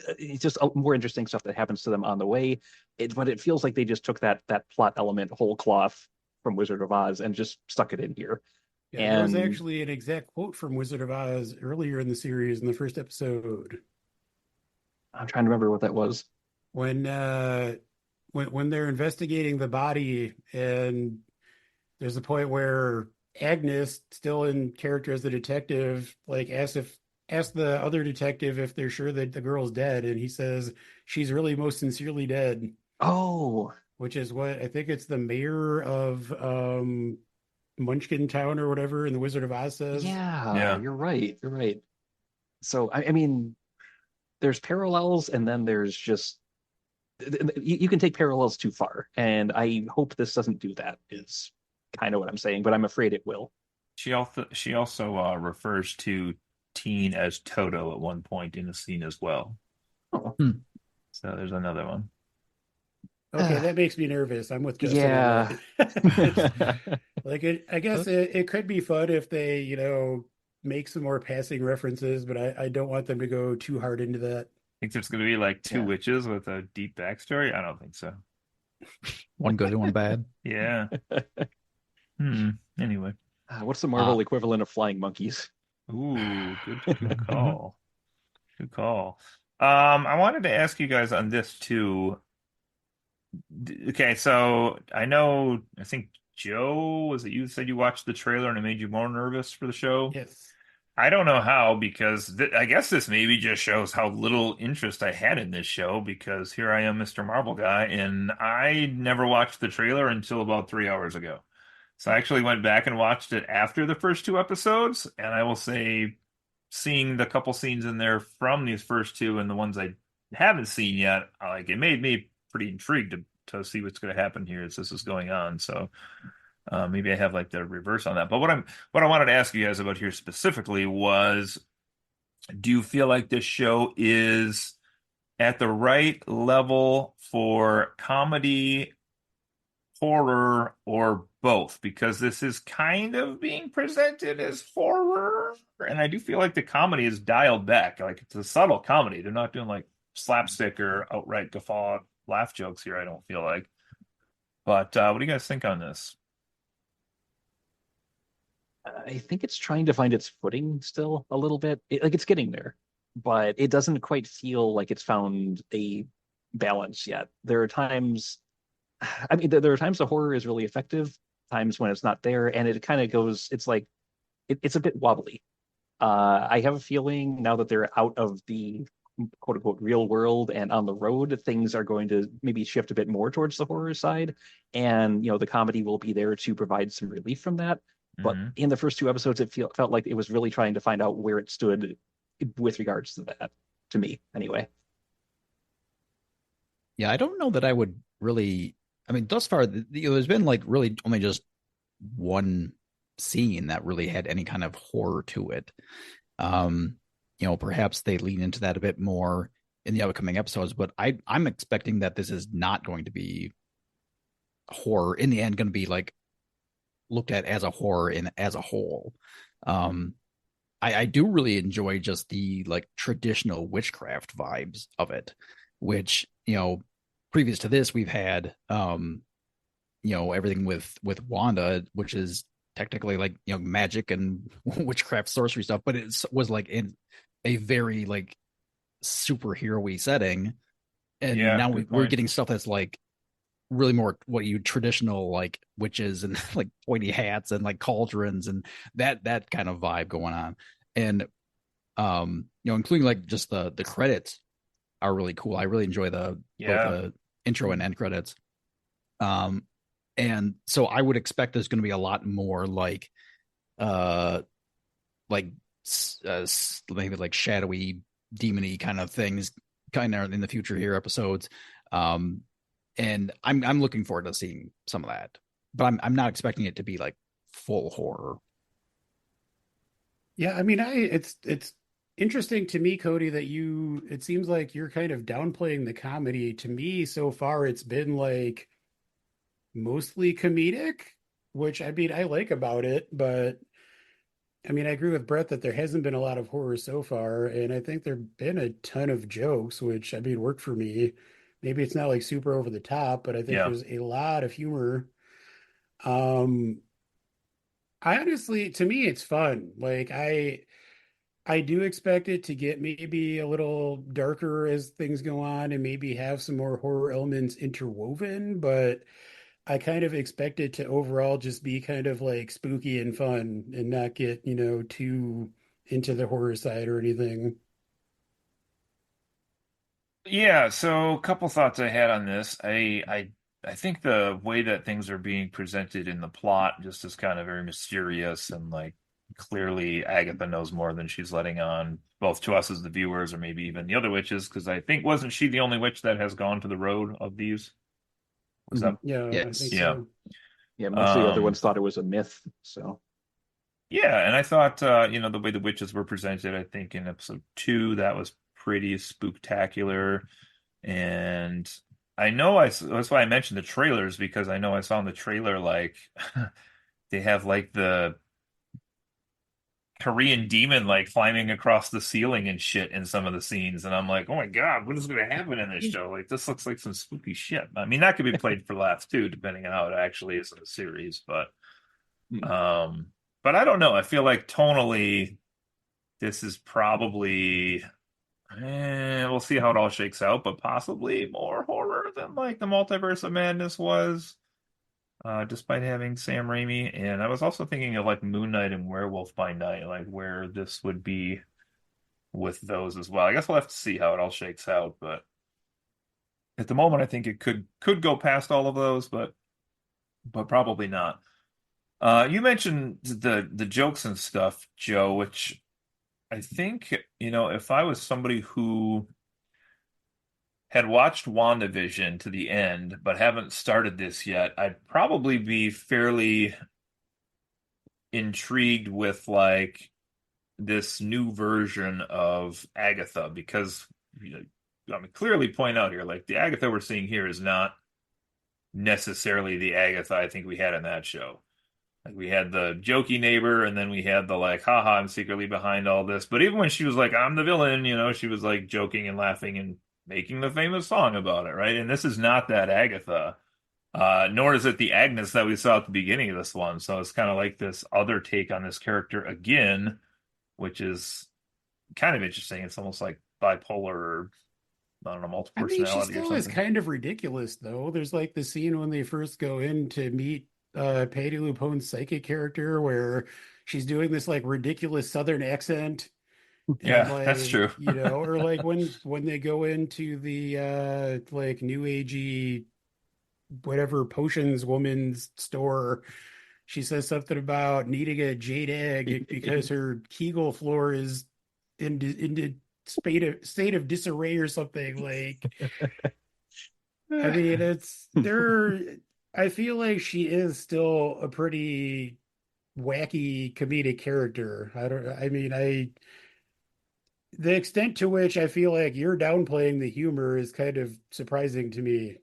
it's just more interesting stuff that happens to them on the way. But it feels like they just took that plot element whole cloth from Wizard of Oz and just stuck it in here. Yeah, there was And actually an exact quote from Wizard of Oz earlier in the series in the first episode I'm trying to remember what that was. when they're investigating the body, and there's a point where Agnes, still in character as the detective, like asks the other detective if they're sure that the girl's dead, and he says she's really most sincerely dead, Oh, which is what I think it's the mayor of Munchkin Town or whatever in the Wizard of Oz says. Yeah. You're right. You're right. So I mean, there's parallels, and then there's just you can take parallels too far, and I hope this doesn't do that. Is kind of what I'm saying, but I'm afraid it will. She also refers to Teen as Toto at one point in the scene as well. Oh. So there's another one. Okay, that makes me nervous. I'm with Justin. Yeah. On that. Like I guess it could be fun if they, make some more passing references, but I don't want them to go too hard into that. Think there's going to be like two Yeah. witches with a deep backstory? I don't think so. One good and one bad. Yeah. Anyway. What's the Marvel equivalent of flying monkeys? Ooh, good call. Good call. I wanted to ask you guys on this too. Okay, so I think Joe, was it you said you watched the trailer and it made you more nervous for the show? Yes. I don't know how, because I guess this maybe just shows how little interest I had in this show, because here I am, Mr. Marvel guy, and I never watched the trailer until about 3 hours ago. So I actually went back and watched it after the first two episodes, and I will say, seeing the couple scenes in there from these first two and the ones I haven't seen yet, like it made me pretty intrigued to see what's going to happen here as this is going on. So maybe I have like the reverse on that. But what I wanted to ask you guys about here specifically was, do you feel like this show is at the right level for comedy, horror, or both? Because this is kind of being presented as horror, and I do feel like the comedy is dialed back. Like it's a subtle comedy. They're not doing like slapstick or outright guffaw laugh jokes here, I don't feel like. But what do you guys think on this? I think it's trying to find its footing still a little bit. It's getting there, but it doesn't quite feel like it's found a balance yet. There are times, I mean, there are times the horror is really effective, times when it's not there, and it kind of goes, it's like, it's a bit wobbly. I have a feeling now that they're out of the quote unquote real world and on the road, things are going to maybe shift a bit more towards the horror side. And, the comedy will be there to provide some relief from that. But in the first two episodes, it felt like it was really trying to find out where it stood with regards to that, to me, anyway. Yeah, I don't know that I would really. I mean, thus far, there's been like really only just one scene that really had any kind of horror to it. Perhaps they lean into that a bit more in the upcoming episodes, but I'm expecting that this is not going to be horror in the end, going to be like looked at as a horror as a whole. I do really enjoy just the like traditional witchcraft vibes of it, which, previous to this, we've had, everything with Wanda, which is technically like magic and witchcraft sorcery stuff, but it was like in a very like superhero-y setting. And Yeah, now good we're point. getting stuff that's like really more what you traditional like witches and like pointy hats and like cauldrons and that kind of vibe going on. And including like just the credits are really cool. I really enjoy the both Yeah. the intro and end credits. Um, and so I would expect there's going to be a lot more uh like maybe like shadowy demony kind of things kind of in the future here episodes. Um, and I'm looking forward to seeing some of that, but I'm not expecting it to be like full horror. Yeah, I mean, it's interesting to me, Cody, that it seems like you're kind of downplaying the comedy. To me, so far, it's been like mostly comedic, which I mean, I like about it, but I mean, I agree with Brett that there hasn't been a lot of horror so far, and I think there've been a ton of jokes, which I mean, worked for me. Maybe it's not like super over the top, but I think Yeah. there's a lot of humor. Um, I honestly, to me, it's fun. Like I do expect it to get maybe a little darker as things go on and maybe have some more horror elements interwoven, but I kind of expect it to overall just be kind of like spooky and fun and not get, too into the horror side or anything. Yeah, so a couple thoughts I had on this. I think the way that things are being presented in the plot just is kind of very mysterious and like clearly Agatha knows more than she's letting on, both to us as the viewers or maybe even the other witches, because I think wasn't she the only witch that has gone to the road of these? Was that Mhm. Yeah, I think Yes. yeah. so. Yeah, most of the other Um ones thought it was a myth. So, yeah, and I thought the way the witches were presented, I think in episode two, that was pretty spooktacular. And I know that's why I mentioned the trailers because I know I saw in the trailer like they have like the Korean demon like climbing across the ceiling and shit in some of the scenes, and I'm like, oh my God, what is going to happen in this show? Like this looks like some spooky shit. I mean, that could be played for laughs too, depending on how it actually is in the series, hmm. um, but I don't know. I feel like tonally, this is probably. We'll see how it all shakes out, but possibly more horror than like the Multiverse of Madness was, despite having Sam Raimi. And I was also thinking of like Moon Knight and Werewolf by Night, like where this would be with those as well. I guess we'll have to see how it all shakes out, but at the moment, I think it could go past all of those, but probably not. You mentioned the jokes and stuff, Joe, which I think, if I was somebody who had watched WandaVision to the end, but haven't started this yet, I'd probably be fairly intrigued with like this new version of Agatha because I mean clearly point out here like the Agatha we're seeing here is not necessarily the Agatha I think we had in that show. Like we had the jokey neighbor and then we had the like haha I'm secretly behind all this. But even when she was like I'm the villain, she was like joking and laughing and making the famous song about it, right? And this is not that Agatha. Nor is it the Agnes that we saw at the beginning of this one. So it's kind of like this other take on this character again, which is kind of interesting. It's almost like bipolar or I don't know, multiple I mean, she personality or still is something. kind of ridiculous though. There's like the scene when they first go in to meet Patty LuPone's psychic character where she's doing this like ridiculous southern accent and Yeah, that's like true. or like when they go into the like new agey whatever potions woman's store, she says something about needing a jade egg because her Kegel floor is in state of disarray or something. Like, I mean, it's there. I feel like she is still a pretty wacky comedic character. I don't. I mean, the extent to which I feel like you're downplaying the humor is kind of surprising to me.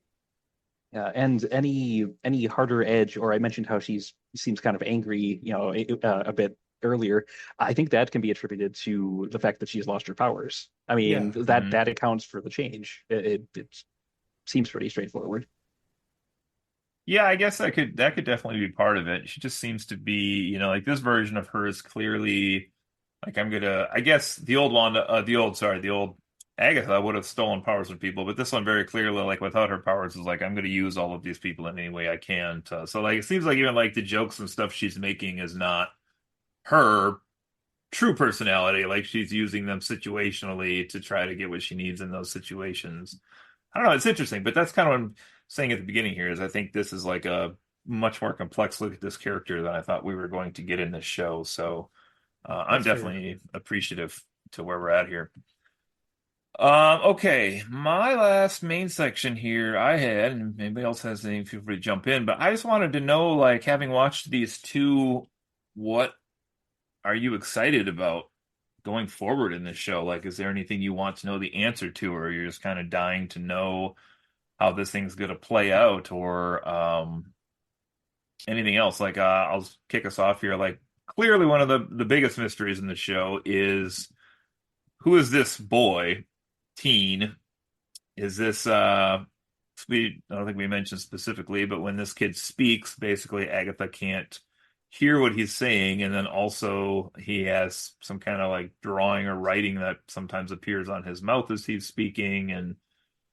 Yeah, and any harder edge, or I mentioned how seems kind of angry, a bit earlier. I think that can be attributed to the fact that she's lost her powers. I mean, Yeah. that Mhm. that accounts for the change. It seems pretty straightforward. Yeah, I guess that could definitely be part of it. She just seems to be, like this version of her is clearly like I guess the old Agatha would have stolen powers from people, but this one very clearly, like without her powers, is like I'm gonna use all of these people in any way I can to. So like it seems like even like the jokes and stuff she's making is not her true personality. Like she's using them situationally to try to get what she needs in those situations. I don't know. It's interesting, but that's kind of what I'm saying at the beginning here is I think this is like a much more complex look at this character than I thought we were going to get in this show. So I'm That's fair. definitely appreciative to where we're at here. Okay, my last main section here I had, and if anybody else has anything, feel free to jump in, but I just wanted to know, like, having watched these two, what are you excited about going forward in this show? Like, is there anything you want to know the answer to, or you're just kind of dying to know how this thing's going to play out, or anything else? Like, I'll kick us off here. Like, clearly one of the biggest mysteries in the show is who is this boy, teen? Is this I don't think we mentioned specifically, but when this kid speaks, basically Agatha can't hear what he's saying, and then also he has some kind of like drawing or writing that sometimes appears on his mouth as he's speaking, and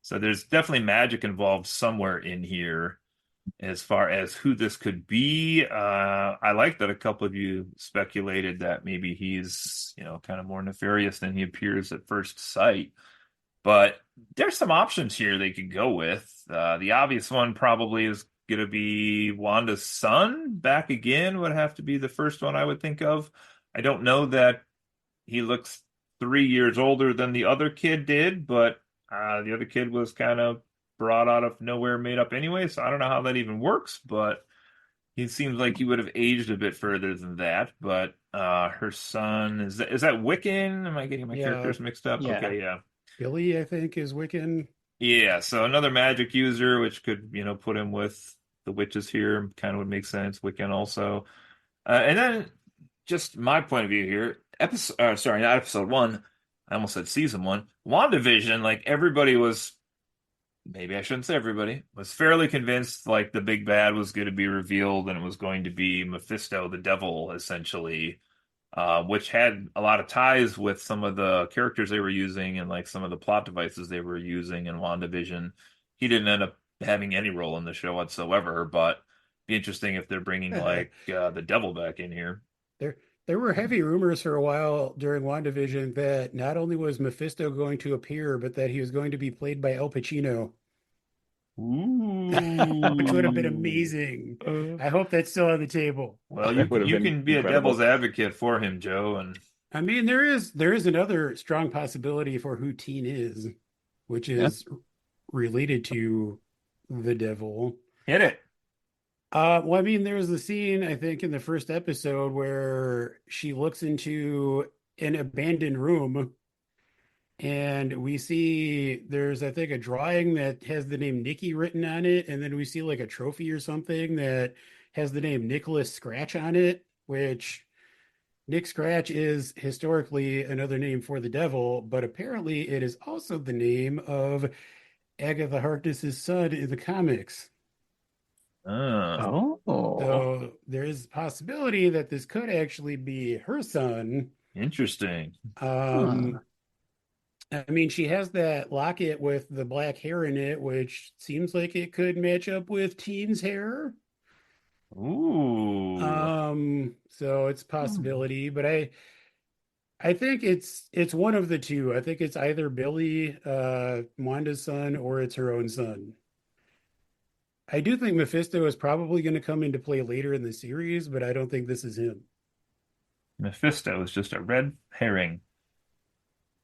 so there's definitely magic involved somewhere in here as far as who this could be. I like that a couple of you speculated that maybe he's, kind of more nefarious than he appears at first sight. But there's some options here they could go with. The obvious one probably is going to be Wanda's son. Back again would have to be the first one I would think of. I don't know that he looks 3 years older than the other kid did, but the other kid was kind of brought out of nowhere, made up anyway. So I don't know how that even works, but he seems like he would have aged a bit further than that. But her son is that Wiccan? Am I getting my Yeah, characters mixed up? Yeah. Okay, yeah. Billy, I think, is Wiccan. Yeah, so another magic user, which could, put him with the witches here, kind of would make sense. Wiccan also. And then just my point of view here, sorry, not episode one. I almost said season one. WandaVision, like everybody was, maybe I shouldn't say everybody, was fairly convinced like the big bad was going to be revealed and it was going to be Mephisto, the devil, essentially, which had a lot of ties with some of the characters they were using and like some of the plot devices they were using in WandaVision. He didn't end up having any role in the show whatsoever, but be interesting if they're bringing like the devil back in here. There there were heavy rumors for a while during WandaVision that not only was Mephisto going to appear, but that he was going to be played by Al Pacino, which would have been Ooh. amazing. I hope that's still on the table. Well, you That would can have you been can be a incredible. devil's advocate for him, Joe, and I mean, there is another strong possibility for who Teen is, which Yeah. is related to the devil. hit it. Well, I mean, there's the scene, I think, in the first episode where she looks into an abandoned room and we see there's, I think, a drawing that has the name Nikki written on it. And then we see like a trophy or something that has the name Nicholas Scratch on it, which Nick Scratch is historically another name for the devil, but apparently it is also the name of Agatha Harkness's son in the comics. Uh, Oh. So there is a possibility that this could actually be her son. interesting. Um, Huh. I mean, she has that locket with the black hair in it, which seems like it could match up with Teen's hair. Ooh. So it's a Hmm. possibility, but I think it's one of the two. I think it's either Billy, Wanda's son, or it's her own son. I do think Mephisto is probably going to come into play later in the series, but I don't think this is him. Mephisto is just a red herring,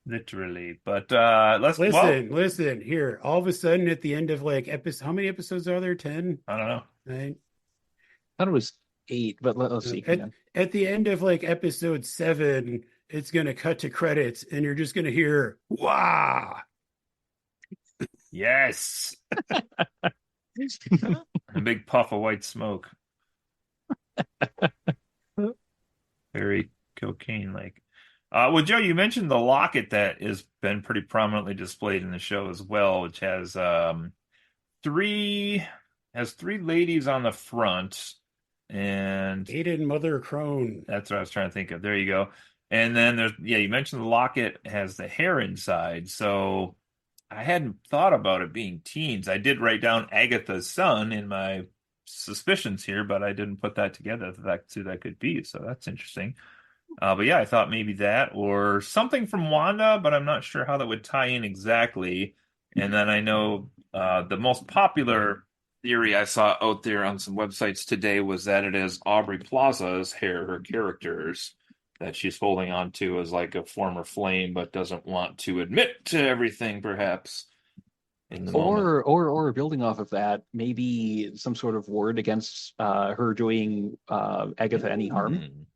literally. But let's well, Listen, here. All of a sudden at the end of like episode, how many episodes are there? 10, I don't know. 9? I thought it was 8, but let's No. see. Hang At on. at the end of like episode 7, it's gonna cut to credits and you're just gonna hear "Wah!" Yes. A big puff of white smoke. Very cocaine like. Well, Joe, you mentioned the locket that has been pretty prominently displayed in the show as well, which has three, has three ladies on the front, and Aiden Mother Crone. that's what I was trying to think of. There you go. And then there's, yeah, you mentioned the locket has the hair inside, so I hadn't thought about it being teens. I did write down Agatha's son in my suspicions here, but I didn't put that together. That's who that could be, so that's interesting. But yeah, I thought maybe that or something from Wanda, but I'm not sure how that would tie in exactly. And then I know the most popular theory I saw out there on some websites today was that it is Aubrey Plaza's hair, her characters, that she's holding on to as like a former flame, but doesn't want to admit to everything, perhaps, in the moment. Or building off of that, maybe some sort of word against her doing Agatha any harm.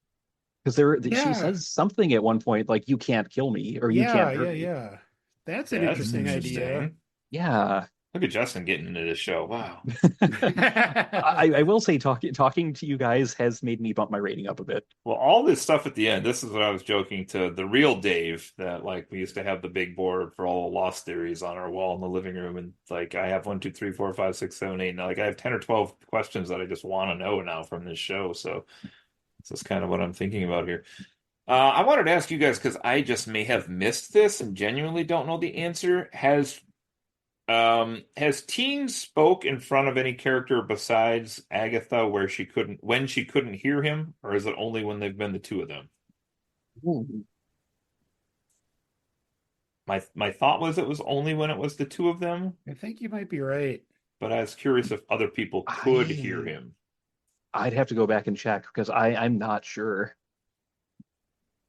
Because she says something at one point like, "You can't kill me," or "You can't hurt me." Yeah. That's an interesting idea. Yeah. Look at Justin getting into this show. Wow. I will say talking to you guys has made me bump my rating up a bit. Well, all this stuff at the end, this is what I was joking to the real Dave, that like we used to have the big board for all the lost theories on our wall in the living room, and like I have 1, 2, 3, 4, 5, 6, 7, 8. Now, like I have 10 or 12 questions that I just want to know now from this show. So this is kind of what I'm thinking about here. I wanted to ask you guys, because I just may have missed this and genuinely don't know the answer. Has Teen spoke in front of any character besides Agatha when she couldn't hear him, or is it only when they've been the two of them? Ooh. My thought was it was only when it was the two of them, I think you might be right. but I was curious if other people could hear him. I'd have to go back and check because I'm not sure.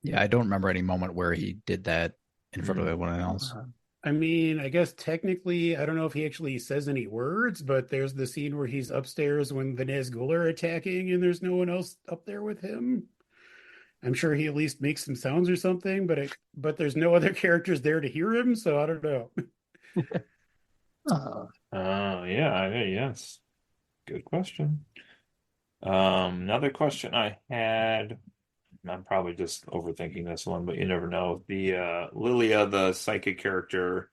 Yeah, I don't remember any moment where he did that in front of anyone else. I mean, I guess technically, I don't know if he actually says any words, but there's the scene where he's upstairs when the Nazgul are attacking and there's no one else up there with him. I'm sure he at least makes some sounds or something, but there's no other characters there to hear him, so I don't know. Yes. Good question. Another question I had, I'm probably just overthinking this one, but you never know. The Lilia, the psychic character,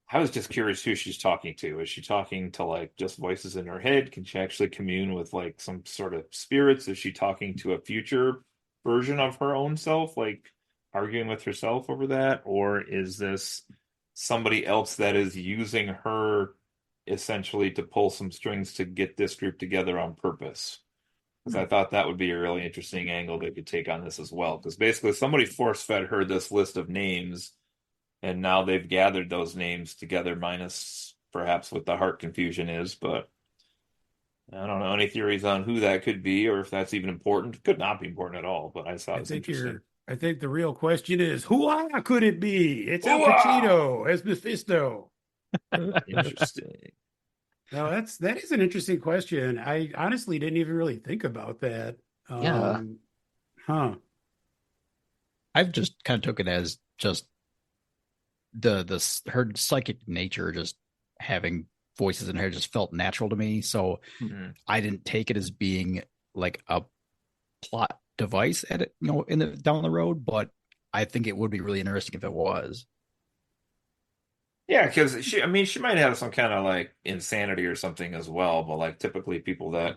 I was just curious who she's talking to. Is she talking to like just voices in her head? Can she actually commune with like some sort of spirits? Is she talking to a future version of her own self, like arguing with herself over that? Or is this somebody else that is using her essentially to pull some strings to get this group together on purpose? Because I thought that would be a really interesting angle they could take on this as well. Because basically somebody force-fed her this list of names, and now they've gathered those names together, minus perhaps what the heart confusion is. But I don't know any theories on who that could be, or if that's even important. Could not be important at all, but I thought it was interesting. I think the real question is, who could it be? It's Al Hoo-ah! Pacino as Mephisto. Interesting. No, that is an interesting question. I honestly didn't even really think about that. Yeah. I've just kind of took it as just her psychic nature, just having voices in her, just felt natural to me. So I didn't take it as being like a plot device at it, in the down the road. But I think it would be really interesting if it was. Yeah, because she might have some kind of like insanity or something as well, but like typically people that,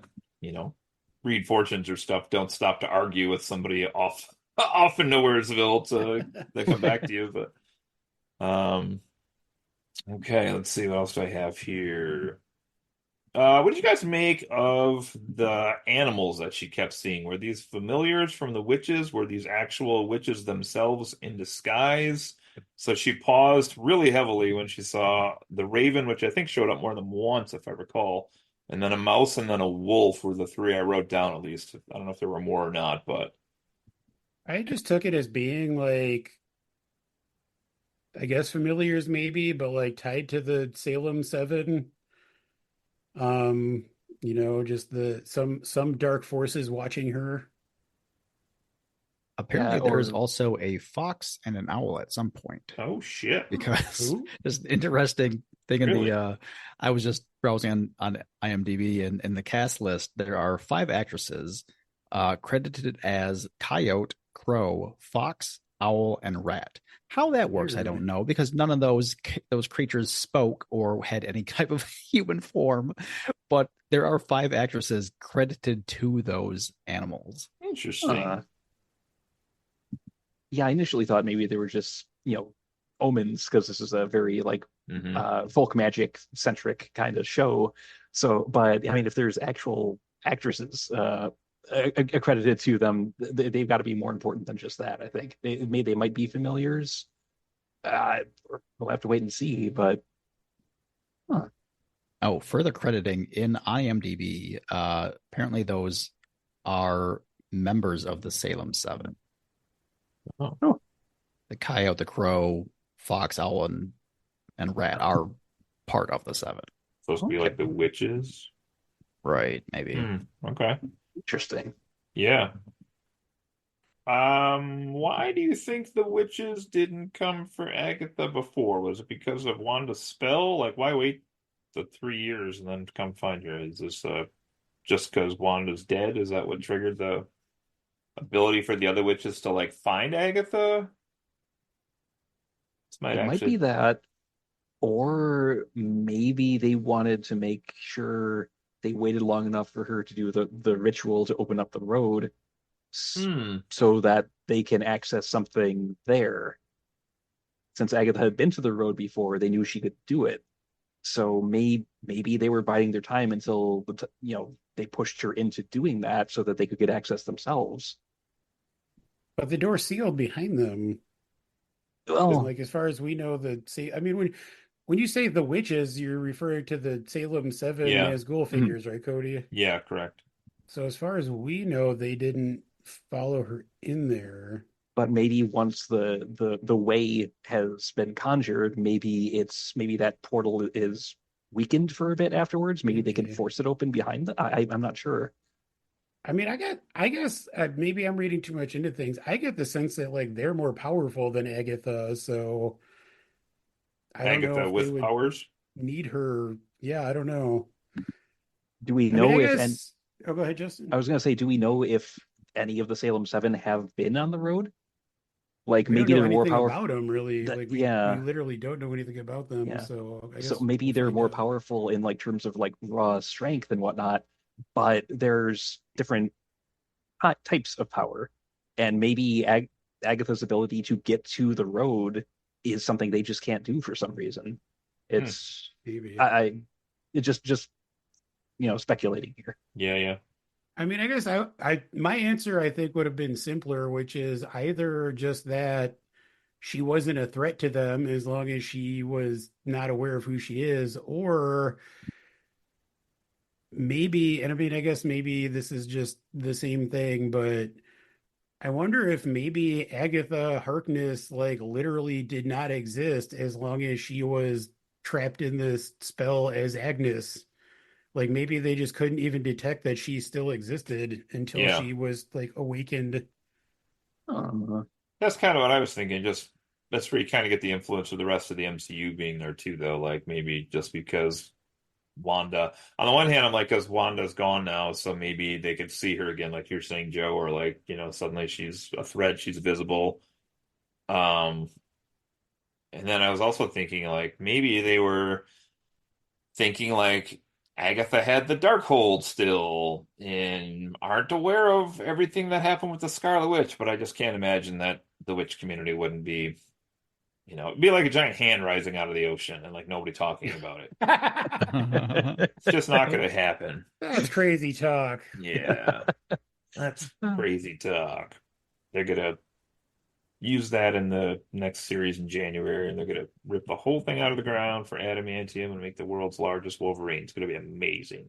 read fortunes or stuff don't stop to argue with somebody off in Nowheresville to they come back to you. But okay, let's see what else do I have here. What did you guys make of the animals that she kept seeing? Were these familiars from the witches? Were these actual witches themselves in disguise? So she paused really heavily when she saw the raven, which I think showed up more than once, if I recall, and then a mouse and then a wolf were the three I wrote down, at least. I don't know if there were more or not, but I just took it as being like, I guess familiars maybe, but like tied to the Salem 7. Just some dark forces watching her. Apparently, there's also a fox and an owl at some point. Oh shit! Because there's an interesting thing in I was just browsing on IMDb, and in the cast list there are 5 actresses credited as coyote, crow, fox, owl, and rat. How that works, I don't know, because none of those creatures spoke or had any type of human form. But There are 5 actresses credited to those animals. Interesting. Yeah, I initially thought maybe they were just, omens, because this is a very like folk magic centric kind of show. So, but I mean, if there's actual actresses accredited to them, they've got to be more important than just that. I think they might be familiars. We'll have to wait and see, but huh. Oh, further crediting in IMDb, apparently those are members of the Salem Seven. Oh. The coyote, the crow, fox, owl, and rat are part of the 7. Supposed to be like the witches. Right, maybe. Okay. Interesting. Yeah. Why do you think the witches didn't come for Agatha before? Was it because of Wanda's spell? Like, why wait the 3 years and then come find her? Is this just because Wanda's dead? Is that what triggered the ability for the other witches to like find Agatha? This Might be that, or maybe they wanted to make sure they waited long enough for her to do the ritual to open up the road, so that they can access something there. Since Agatha had been to the road before, they knew she could do it. So maybe they were biding their time until they pushed her into doing that so that they could get access themselves. But the door sealed behind them. Well, like as far as we know, I mean, when you say the witches, you're referring to the Salem Seven as ghoul figures, right, Cody? Yeah, correct. So as far as we know, they didn't follow her in there. But maybe once the way has been conjured, maybe that portal is weakened for a bit afterwards. Maybe they can force it open behind them. I'm not sure. I mean, I guess maybe I'm reading too much into things. I get the sense that like they're more powerful than Agatha, so I don't know Agatha if they with would powers? need her. Yeah, I don't know. Do we I know mean, I if guess... Oh, go ahead, Justin. I was going to say, do we know if any of the Salem Seven have been on the road? Like We maybe don't know they're more anything powerful. about them, really. Like we literally don't know anything about them. Yeah. So I guess So maybe we'll they're find more out. powerful in like terms of like raw strength and whatnot, but there's different types of power, and maybe Agatha's ability to get to the road is something they just can't do for some reason. It's Maybe. it just speculating here. Yeah. I mean, I guess my answer I think would have been simpler, which is either just that she wasn't a threat to them as long as she was not aware of who she is, or maybe, and I mean, I guess maybe this is just the same thing, but I wonder if maybe Agatha Harkness like literally did not exist as long as she was trapped in this spell as Agnes. Like maybe they just couldn't even detect that she still existed until Yeah. she was like awakened. That's kind of what I was thinking. Just that's where you kind of get the influence of the rest of the MCU being there too, though. Like maybe just because Wanda, on the one hand, I'm like, because Wanda's gone now, so maybe they could see her again, like you're saying, Joe, or like, suddenly she's a threat, she's visible. And then I was also thinking like maybe they were thinking like Agatha had the Darkhold still and aren't aware of everything that happened with the Scarlet Witch, but I just can't imagine that the witch community wouldn't be, it'd be like a giant hand rising out of the ocean and like nobody talking about it. It's just not going to happen. That's crazy talk. Yeah, that's crazy talk. They're going to use that in the next series in January, and they're going to rip the whole thing out of the ground for adamantium and make the world's largest Wolverine. It's going to be amazing.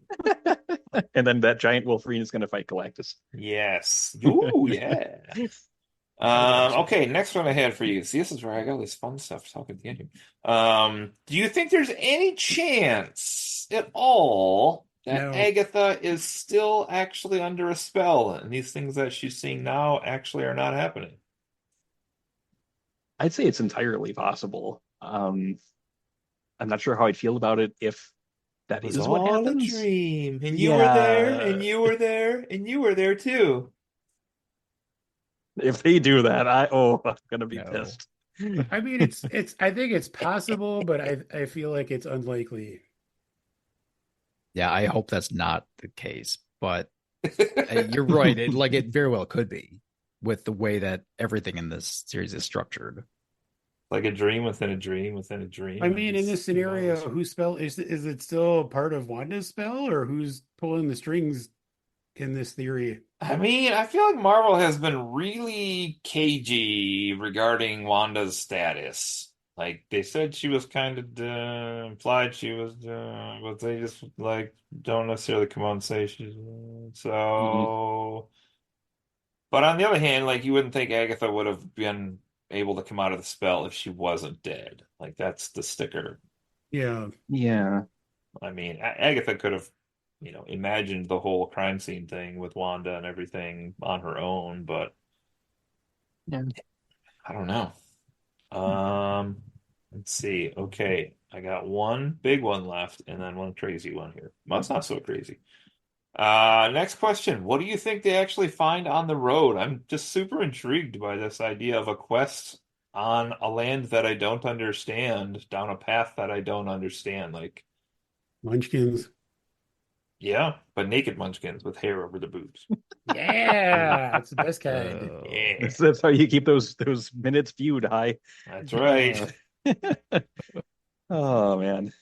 And then that giant Wolverine is going to fight Galactus. Yes. Ooh, yeah. Okay, next one I had for you. See, this is where I got all this fun stuff to talk at the end here. Do you think there's any chance at all that No. Agatha is still actually under a spell and these things that she's seeing now actually are not happening? I'd say it's entirely possible. I'm not sure how I'd feel about it if that is what happens. A dream, and you were there, and you were there, and you were there too. If they do that, I'm gonna be pissed. I mean, I think it's possible, but I feel like it's unlikely. Yeah, I hope that's not the case, but you're right. It very well could be with the way that everything in this series is structured. Like a dream within a dream within a dream. I mean, in this Who scenario, knows? whose spell is it still part of Wanda's spell, or who's pulling the strings in this theory? I mean, I feel like Marvel has been really cagey regarding Wanda's status. Like they said she was kind of implied she was, but they just like don't necessarily come out and say she's. Mhm. So, but on the other hand, like you wouldn't think Agatha would have been able to come out of the spell if she wasn't dead. Like that's the sticker. Yeah. Yeah. I mean, Agatha could have, imagined the whole crime scene thing with Wanda and everything on her own, but Yeah. I don't know. Um, let's see. Okay, I got one big one left and then one crazy one here. Well, it's not so crazy. Next question. What do you think they actually find on the road? I'm just super intrigued by this idea of a quest on a land that I don't understand, down a path that I don't understand. Like, Munchkins. yeah, but naked munchkins with hair over the boobs. Yeah, it's the best kind. Oh, Yeah, That's how you keep those minutes viewed high. that's right. Uh, oh man.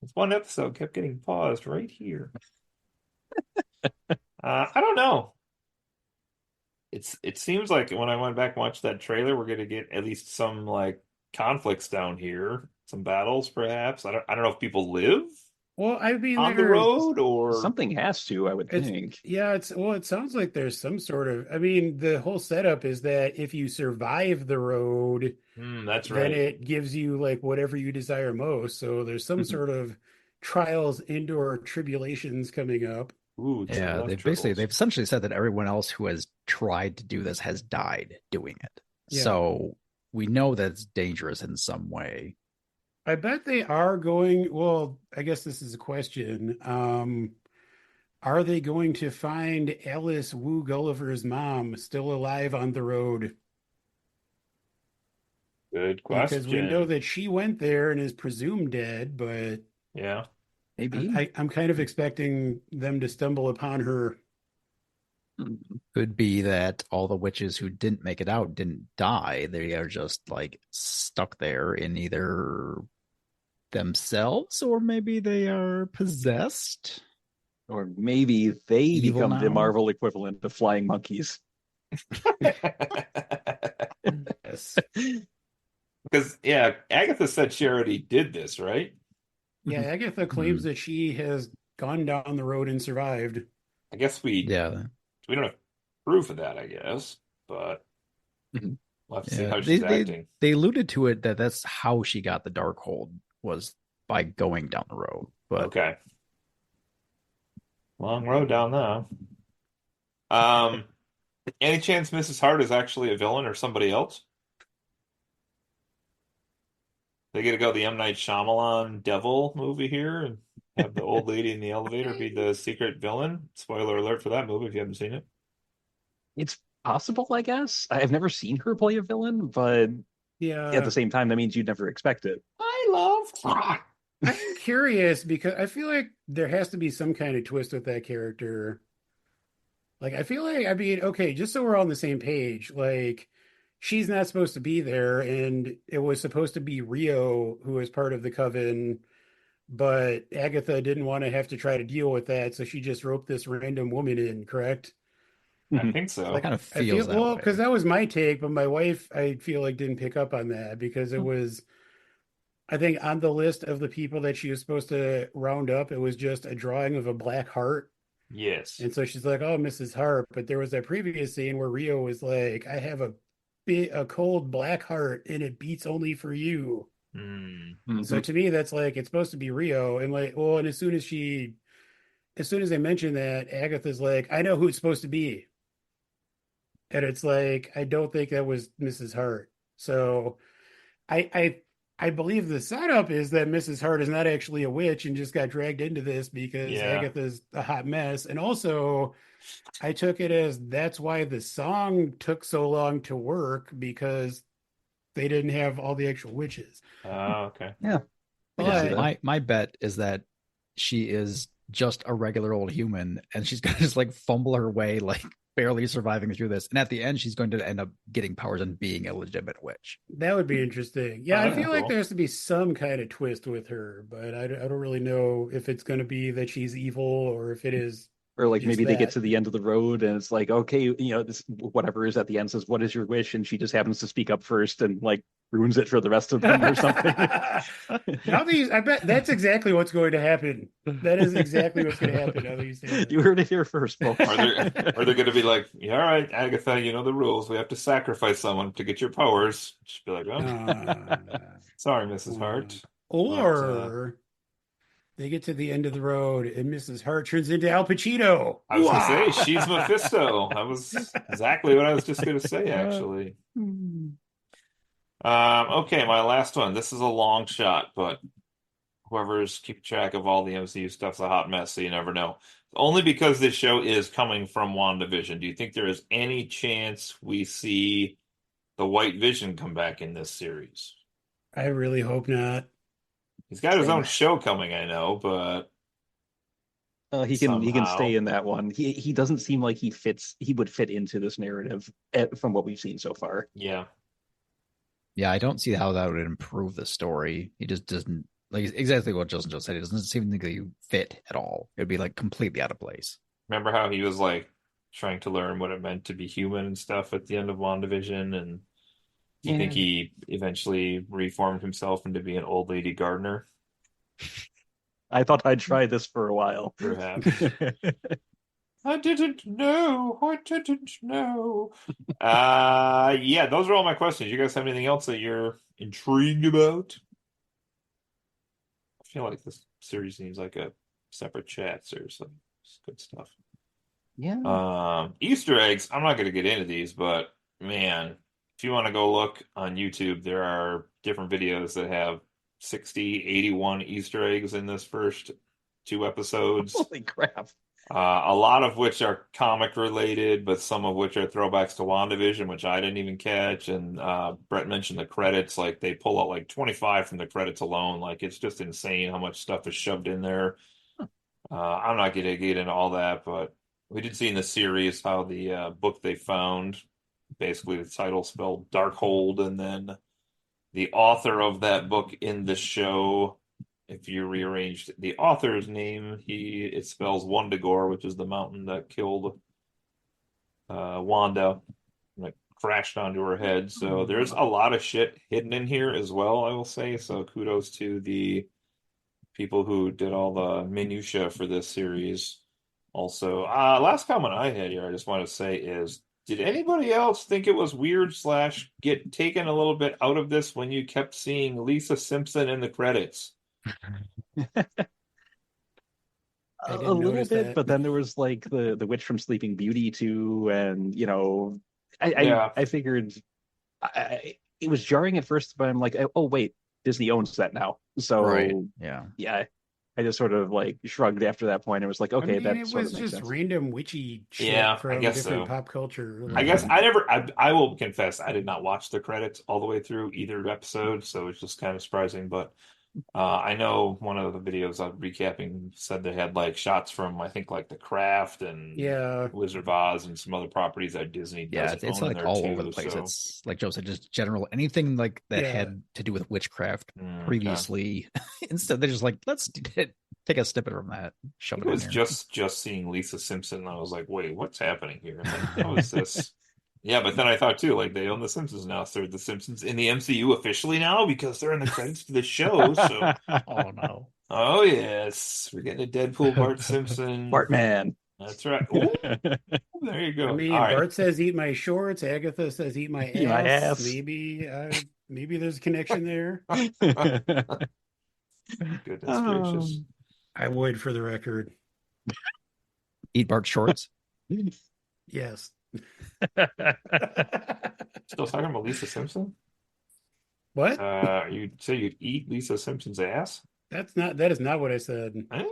This one episode kept getting paused right here. I don't know. It seems like when I went back and watched that trailer, we're gonna get at least some like conflicts down here, some battles perhaps. I don't know if people live Well, I mean, on the there's road or Something has to, I would it's think. yeah, it's well, it sounds like there's some sort of. I mean, the whole setup is that if you survive the road, That's then right. it gives you like whatever you desire most. So there's some Mhm. sort of trials and/or tribulations coming up. Ooh, yeah. left They've triples. essentially said that everyone else who has tried to do this has died doing it. Yeah. So we know that it's dangerous in some way. I bet they are going, well, I guess this is a question. Are they going to find Alice Wu Gulliver's mom still alive on the road? Good Because we know question. that she went there and is presumed dead, but Yeah. Maybe. I'm kind of expecting them to stumble upon her. Mhm. Could be that all the witches who didn't make it out didn't die. They are just like stuck there in either themselves or maybe they are possessed. Or maybe they Evil become the now. Marvel equivalent of flying monkeys. Yes. Because yeah, Agatha said she already did this, right? Yeah, Agatha claims Hmm. that she has gone down the road and survived. I guess Yeah. we don't have proof of that, I guess, but Mhm. we'll have to see Yeah. how They she's they acting. they alluded to it that that's how she got the dark hold was by going down the road. But Okay. Long road down there. Um, any chance Mrs. Hart is actually a villain or somebody else? They get to go the M. Night Shyamalan devil movie here and have the old lady in the elevator be the secret villain. Spoiler alert for that movie if you haven't seen it. It's possible, I guess. I've never seen her play a villain, but at the Yeah. same time, that means you'd never expect it. I love. I'm curious because I feel like there has to be some kind of twist with that character. Like, I feel like, I mean, okay, just so we're all on the same page, like, she's not supposed to be there, and it was supposed to be Rio who was part of the coven, but Agatha didn't want to have to try to deal with that, so she just roped this random woman in, correct? I Mhm. think so. Like, kind of I feels feel, that well, because way. that was my take, but my wife, I feel like, didn't pick up on that because it was, I think, on the list of the people that she was supposed to round up, it was just a drawing of a black heart. Yes. And so she's like, "Oh, Mrs. Harp." But there was that previous scene where Rio was like, "I have a cold black heart, and it beats only for you." Hmm. So Mhm. to me, that's like it's supposed to be Rio. And like, well, and as soon as they mention that, Agatha's like, "I know who it's supposed to be," and it's like, I don't think that was Mrs. Hart. So I I I believe the setup is that Mrs. Hart is not actually a witch and just got dragged into this because Yeah. Agatha's a hot mess, and also I took it as that's why the song took so long to work because they didn't have all the actual witches. Oh, okay. Yeah, I can see But that. My bet is that she is just a regular old human, and she's gonna just like fumble her way, like barely surviving through this. And at the end, she's going to end up getting powers and being a legitimate witch. That would be interesting. Yeah, Oh, I that'd be feel like cool. there has to be some kind of twist with her, but I don't really know if it's going to be that she's evil or if it is Or like just maybe they get that. to the end of the road and it's like, okay, this whatever is at the end says, "What is your wish?" And she just happens to speak up first and like ruins it for the rest of them or something. Now these, I bet that's exactly what's going to happen. That is exactly what's going to happen. Now that you say that. You heard it here first, folks. Are they going to be like, yeah, all right, Agatha, you know the rules. We have to sacrifice someone to get your powers. She'd be like, oh, Uh, sorry, Mrs. Hart. or they get to the end of the road and Mrs. Hart turns into Al Pacino. I was going to say, Wah! she's Mephisto. That was exactly what I was just going to say, actually. Okay, my last one. This is a long shot, but whoever's keeping track of all the MCU stuff's a hot mess, so you never know. Only because this show is coming from WandaVision. Do you think there is any chance we see the White Vision come back in this series? I really hope not. He's got his Same. own show coming, I know, but He can somehow. stay in that one. He doesn't seem like he would fit into this narrative from what we've seen so far. Yeah. Yeah, I don't see how that would improve the story. He just doesn't, like, exactly what Justin just said. It doesn't seem like you fit at all. It'd be like completely out of place. Remember how he was like trying to learn what it meant to be human and stuff at the end of WandaVision? And do you think he eventually reformed himself into being an old lady gardener? I thought I'd try this for a while. Perhaps. I didn't know. I didn't know. Yeah, those are all my questions. You guys have anything else that you're intrigued about? I feel like this series needs like a separate chat, seriously. It's good stuff. Yeah. Easter eggs, I'm not going to get into these, but man, if you want to go look on YouTube, there are different videos that have 60, 81 Easter eggs in this first 2 episodes. Holy crap. A lot of which are comic related, but some of which are throwbacks to WandaVision, which I didn't even catch. And Brett mentioned the credits, like they pull out like 25 from the credits alone. Like it's just insane how much stuff is shoved in there. I'm not going to get into all that, but we did see in the series how the book they found, basically the title spelled Darkhold, and then the author of that book in the show, if you rearranged the author's name, it spells Wundagore, which is the mountain that killed Wanda, like crashed onto her head. So there's a lot of shit hidden in here as well, I will say. So kudos to the people who did all the minutia for this series. Also, last comment I had here, I just want to say is, did anybody else think it was weird / get taken a little bit out of this when you kept seeing Lisa Simpson in the credits? I A didn't little notice bit, that. but then there was like the witch from Sleeping Beauty too, and Yeah. I figured it was jarring at first, but I'm like, oh wait, Disney owns that now, so Right. Yeah. yeah, I just sort of like shrugged after that point. It was like, okay, I mean, that it sort was of makes just sense. random witchy shit Yeah, I from guess different so. pop culture. I Like, guess I will confess, I did not watch the credits all the way through either episode, so it's just kind of surprising. But I know one of the videos I was recapping said they had like shots from, I think, like The Craft and yeah, Wizard of Oz and some other properties that Disney Yeah, does it's own in like there all too. over the place. So, It's like Joe said, just general anything like that yeah. had to do with witchcraft okay. previously. Instead, they're just like, let's take a snippet from that, I shove think it it in was here. just seeing Lisa Simpson, and I was like, wait, what's happening here? Like, how is this? Yeah, but then I thought too, like they own The Simpsons now, so The Simpsons in the MCU officially now because they're in the credits to the show. So, Oh no. oh yes, we're getting a Deadpool Bart Simpson. Bartman. That's right. Ooh, there you go. I All mean, right. Bart says eat my shorts. Agatha says eat my Eat my ass. ass. Maybe there's a connection there. Goodness gracious. I would, for the record. Eat Bart shorts. Yes. Still talking about Lisa Simpson? What? You say you'd eat Lisa Simpson's ass? That is not what I said. Eh?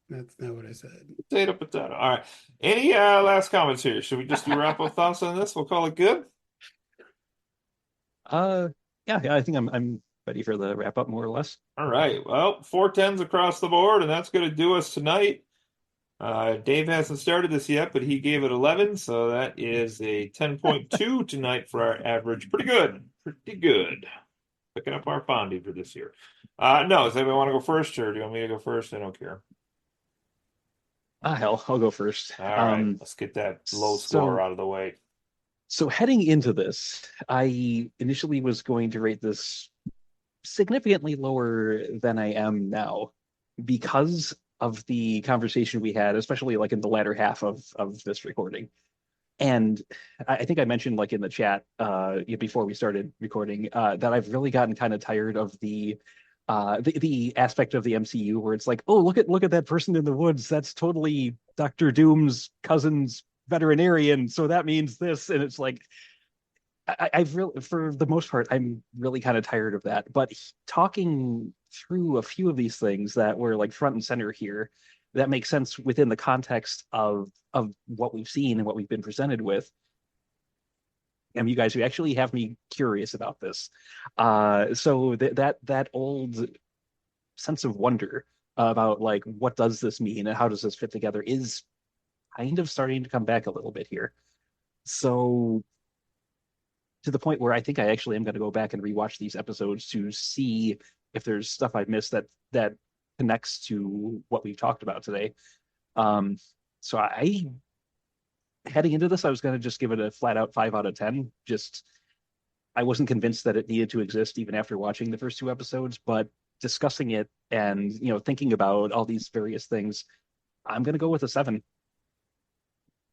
That's not what I said. Potato, potato. All right. Any last comments here? Should we just do wrap up thoughts on this? We'll call it good. Yeah, I think I'm ready for the wrap up, more or less. All right. Well, 4 10s across the board, and that's going to do us tonight. Dave hasn't started this yet, but he gave it 11, so that is a 10.2 tonight for our average. Pretty good. Pretty good. Picking up our Fondy for this year. No, does anybody want to go first, or do you want me to go first? I don't care. Hell, I'll go first. All right, let's get that low score out of the way. So heading into this, I initially was going to rate this significantly lower than I am now because of the conversation we had, especially like in the latter half of this recording. And I think I mentioned like in the chat before we started recording that I've really gotten kind of tired of the aspect of the MCU where it's like, oh, look at that person in the woods. That's totally Doctor Doom's cousin's veterinarian. So that means this. And it's like, I've really, for the most part, I'm really kind of tired of that. But talking through a few of these things that were like front and center here, that makes sense within the context of what we've seen and what we've been presented with. And you guys, you actually have me curious about this. So that old sense of wonder about like what does this mean and how does this fit together is kind of starting to come back a little bit here. So to the point where I think I actually am going to go back and rewatch these episodes to see if there's stuff I've missed that connects to what we've talked about today. So I heading into this, I was going to just give it a flat out 5 out of 10. Just I wasn't convinced that it needed to exist even after watching the first 2 episodes, but discussing it and thinking about all these various things, I'm going to go with a 7.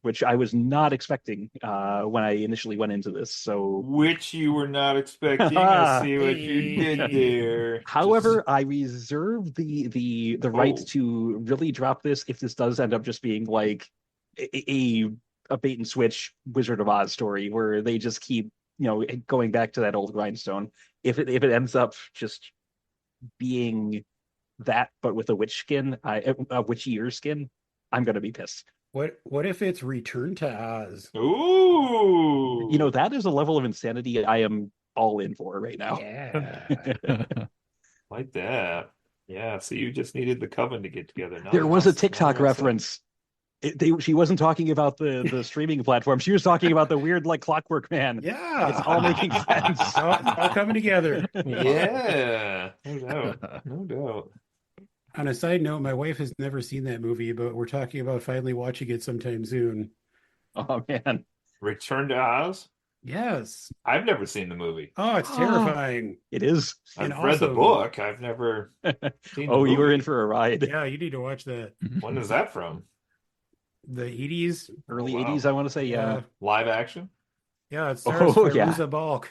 Which I was not expecting when I initially went into this. So, which you were not expecting. I see what you did there. However, I reserve the right to really drop this if this does end up just being like a bait and switch Wizard of Oz story where they just keep going back to that old grindstone. If it ends up just being that, but with a witch skin, a witch ear skin, I'm gonna be pissed. What if it's Return to Oz? Ooh. That is a level of insanity I am all in for right now. Yeah. Like that. Yeah, so you just needed the coven to get together. Now there was a TikTok reference. She wasn't talking about the streaming platform. She was talking about the weird like Clockwork Man. Yeah. It's all making sense. all coming together. Yeah. No doubt. On a side note, my wife has never seen that movie, but we're talking about finally watching it sometime soon. Oh, man. Return to Oz? Yes. I've never seen the movie. Oh, it's terrifying. It is. I've read the book. I've never seen the movie. You were in for a ride. Yeah, you need to watch that. When is that from? The 80s? Early 80s, I want to say, yeah. Live action? Yeah, it stars Fairuza Balk.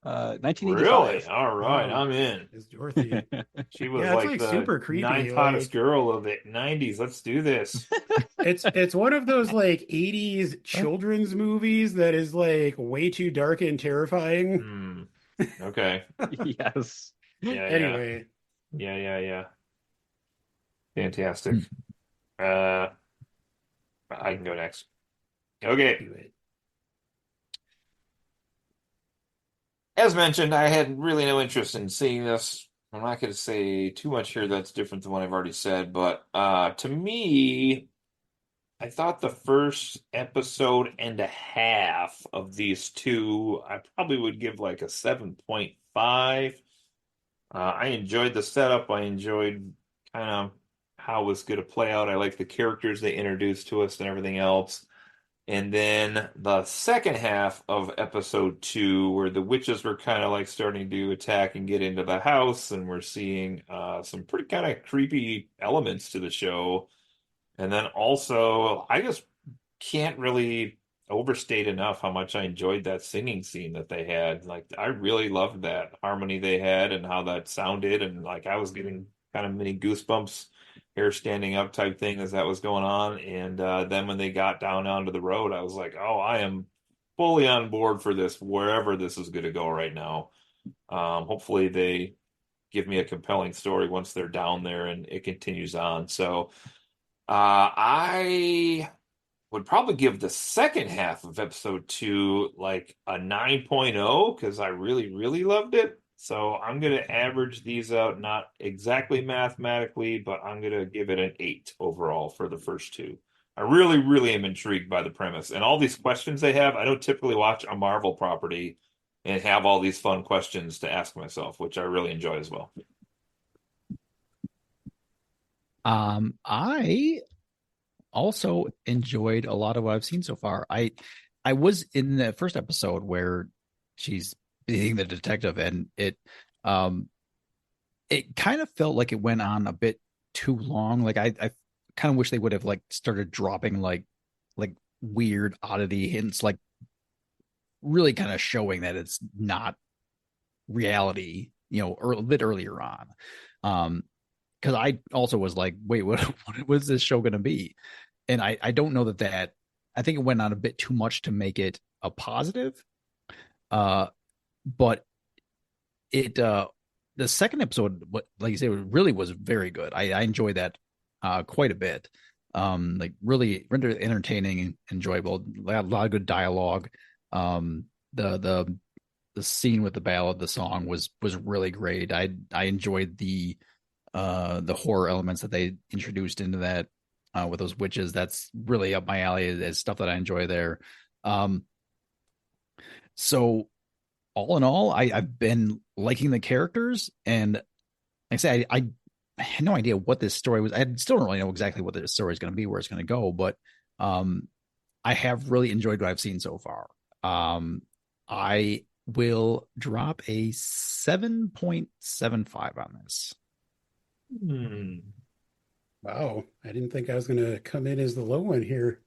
1985. Really? All right, I'm in. It's Dorothy. She was like the super creepy, ninth hottest girl of the 90s. Let's do this. It's one of those like 80s children's movies that is like way too dark and terrifying. Okay. Yes. Yeah. Anyway. Yeah. Fantastic. I can go next. Okay. As mentioned, I had really no interest in seeing this. I'm not going to say too much here that's different than what I've already said, but to me, I thought the first episode and a half of these 2, I probably would give like a 7.5. I enjoyed the setup. I enjoyed kind of how it was going to play out. I like the characters they introduced to us and everything else. And then the second half of episode 2, where the witches were kind of like starting to attack and get into the house, and we're seeing some pretty kind of creepy elements to the show. And then also, I just can't really overstate enough how much I enjoyed that singing scene that they had. Like, I really loved that harmony they had and how that sounded. And like, I was getting kind of mini goosebumps, hair standing up type thing as that was going on. And then when they got down onto the road, I was like, oh, I am fully on board for this, wherever this is going to go right now. Hopefully they give me a compelling story once they're down there and it continues on. So I would probably give the second half of episode 2 like a 9.0 because I really, really loved it. So I'm going to average these out, not exactly mathematically, but I'm going to give it an 8 overall for the first two. I really, really am intrigued by the premise. And all these questions they have, I don't typically watch a Marvel property and have all these fun questions to ask myself, which I really enjoy as well. I also enjoyed a lot of what I've seen so far. I was in the first episode where she's being the detective, and it kind of felt like it went on a bit too long. Like I kind of wish they would have like started dropping like weird oddity hints, like really kind of showing that it's not reality, a bit earlier on. Because I also was like, wait, what was this show going to be? And I don't know that I think it went on a bit too much to make it a positive. But the second episode, like you say, really was very good. I enjoyed that quite a bit. Like really entertaining and enjoyable. A lot of good dialogue. The scene with the ballad, the song was really great. I enjoyed the horror elements that they introduced into that with those witches. That's really up my alley as stuff that I enjoy there. So all in all, I've been liking the characters, and like I say, I had no idea what this story was. I still don't really know exactly what the story is going to be, where it's going to go, but I have really enjoyed what I've seen so far. I will drop a 7.75 on this. Wow, I didn't think I was going to come in as the low one here.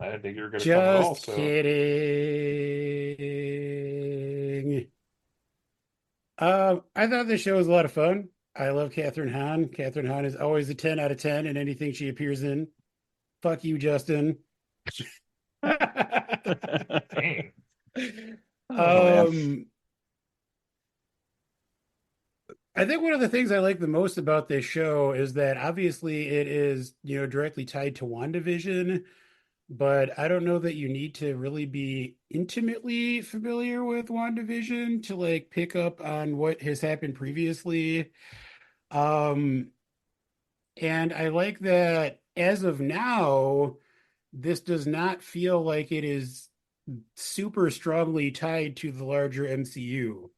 I didn't think you were going to come at all. Just kidding. I thought this show was a lot of fun. I love Catherine Hahn. Catherine Hahn is always a 10 out of 10 in anything she appears in. Fuck you, Justin. Dang. I think one of the things I like the most about this show is that obviously it is, directly tied to WandaVision, but I don't know that you need to really be intimately familiar with WandaVision to like pick up on what has happened previously. And I like that as of now, this does not feel like it is super strongly tied to the larger MCU.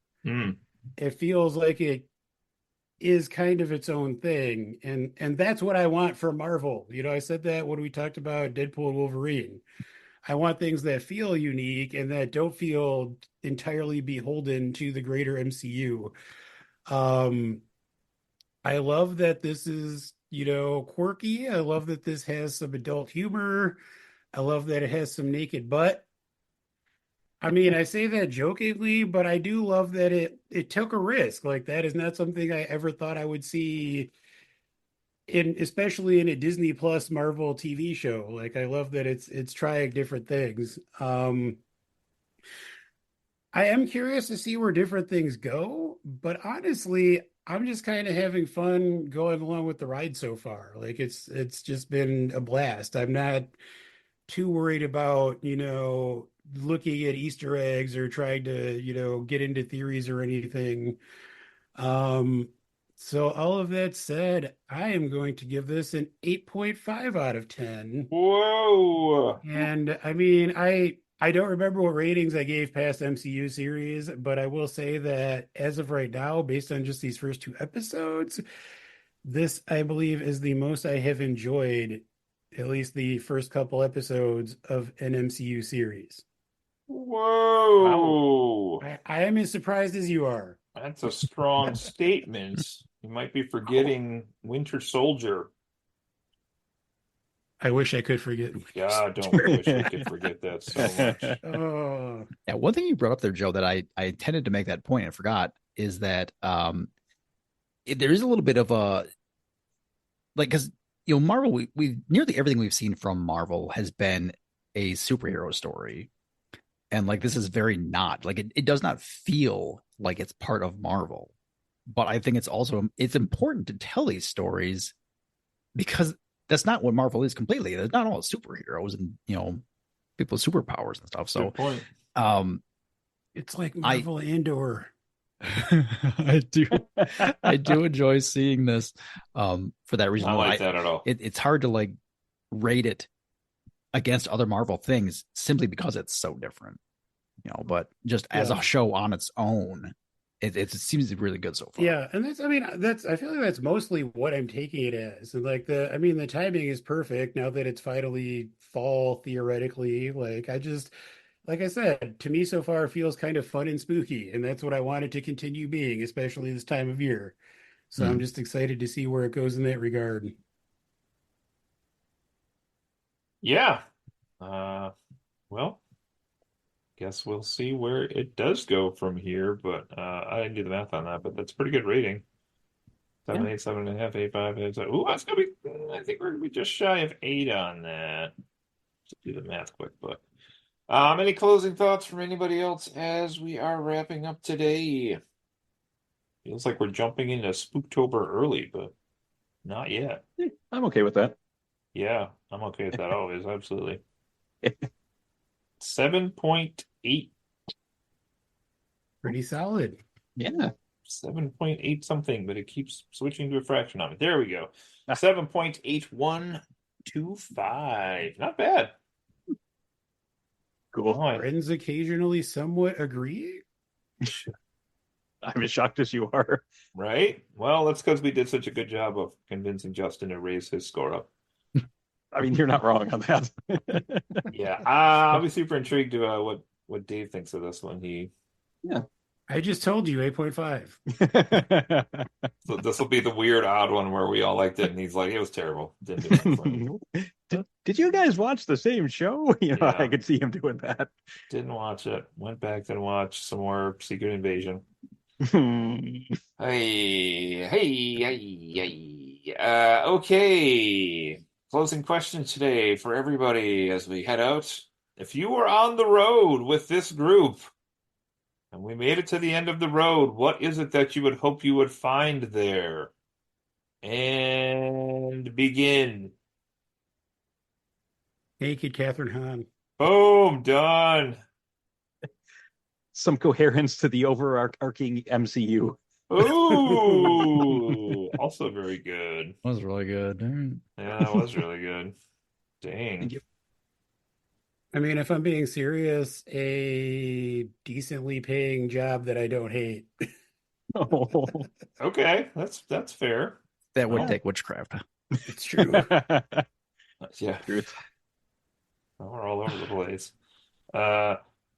It feels like it is kind of its own thing, and that's what I want for Marvel. I said that when we talked about Deadpool and Wolverine. I want things that feel unique and that don't feel entirely beholden to the greater MCU. I love that this is, quirky. I love that this has some adult humor. I love that it has some naked butt. I mean, I say that jokingly, but I do love that it took a risk. Like that is not something I ever thought I would see especially in a Disney Plus Marvel TV show. Like I love that it's trying different things. I am curious to see where different things go, but honestly, I'm just kind of having fun going along with the ride so far. Like it's just been a blast. I'm not too worried about, looking at Easter eggs or trying to, get into theories or anything. So all of that said, I am going to give this an 8.5 out of 10. Whoa. And I mean, I don't remember what ratings I gave past MCU series, but I will say that as of right now, based on just these first two episodes, this I believe is the most I have enjoyed, at least the first couple episodes of an MCU series. Whoa. I am as surprised as you are. That's a strong statement. You might be forgetting Winter Soldier. I wish I could forget. God, don't wish we could forget that so much. Oh. Yeah, one thing you brought up there, Joe, that I intended to make that point and forgot is that there is a little bit of a like because Marvel we nearly everything we've seen from Marvel has been a superhero story, and like this is very not like it does not feel like it's part of Marvel, but I think it's important to tell these stories because that's not what Marvel is completely. It's not all superheroes and people with superpowers and stuff. So, It's like I Marvel Andor. I do enjoy seeing this for that reason Not alone. like that at all. It's hard to like rate it against other Marvel things simply because it's so different, but just as a show on its own, it seems really good so far. Yeah, and I feel like that's mostly what I'm taking it as. And like the timing is perfect now that it's finally fall theoretically. Like I said, to me so far it feels kind of fun and spooky, and that's what I want it to continue being, especially this time of year. So I'm just excited to see where it goes in that regard. Yeah. Well, guess we'll see where it does go from here, but I didn't do the math on that, but that's a pretty good rating. 7, 8, 7.5, 8, 5, 8, 7. Ooh, that's gonna be, I think we're gonna be just shy of 8 on that. Just do the math quick, but any closing thoughts from anybody else as we are wrapping up today? Feels like we're jumping into Spooktober early, but not yet. I'm okay with that. Yeah, I'm okay with that always, absolutely. 7.8. Pretty solid. Yeah. 7.8 something, but it keeps switching to a fraction on me. There we go. 7.8125. Not bad. Cool. Friends occasionally somewhat agree. I'm as shocked as you are. Right? Well, that's because we did such a good job of convincing Justin to raise his score up. I mean, you're not wrong on that. Yeah. I'll be super intrigued to what Dave thinks of this one. Yeah. I just told you 8.5. So this will be the weird odd one where we all liked it and he's like, it was terrible. Didn't do it for me. Did you guys watch the same show? Yeah. I could see him doing that. Didn't watch it. Went back and watched some more Secret Invasion. Hey, okay. Closing question today for everybody as we head out. If you were on the road with this group and we made it to the end of the road, what is it that you would hope you would find there? And begin. Naked Catherine Hahn. Boom, done. Some coherence to the overarching MCU. Ooh, also very good. That was really good. Yeah, that was really good. Dang. Thank you. I mean, if I'm being serious, a decently paying job that I don't hate. Okay, that's fair. That would Oh. take witchcraft. It's true. Yeah, Truth. we're all over the place.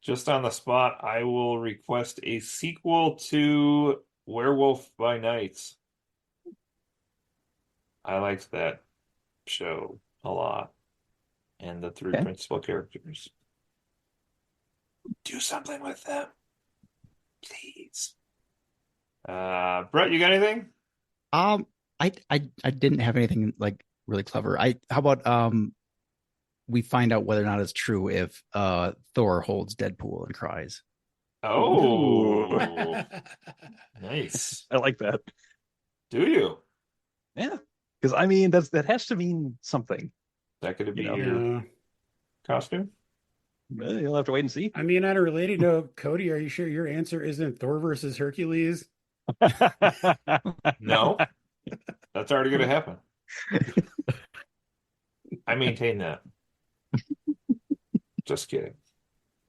Just on the spot, I will request a sequel to Werewolf by Night. I liked that show a lot. And the three principal characters. Do something with them. Please. Brett, you got anything? I didn't have anything like really clever. How about we find out whether or not it's true if Thor holds Deadpool and cries. Oh, nice. I like that. Do you? Yeah. Because I mean that has to mean something. That could be You know. your costume? You'll have to wait and see. I mean, on a related note, Cody, are you sure your answer isn't Thor versus Hercules? No. That's already going to happen. I maintain that. Just kidding.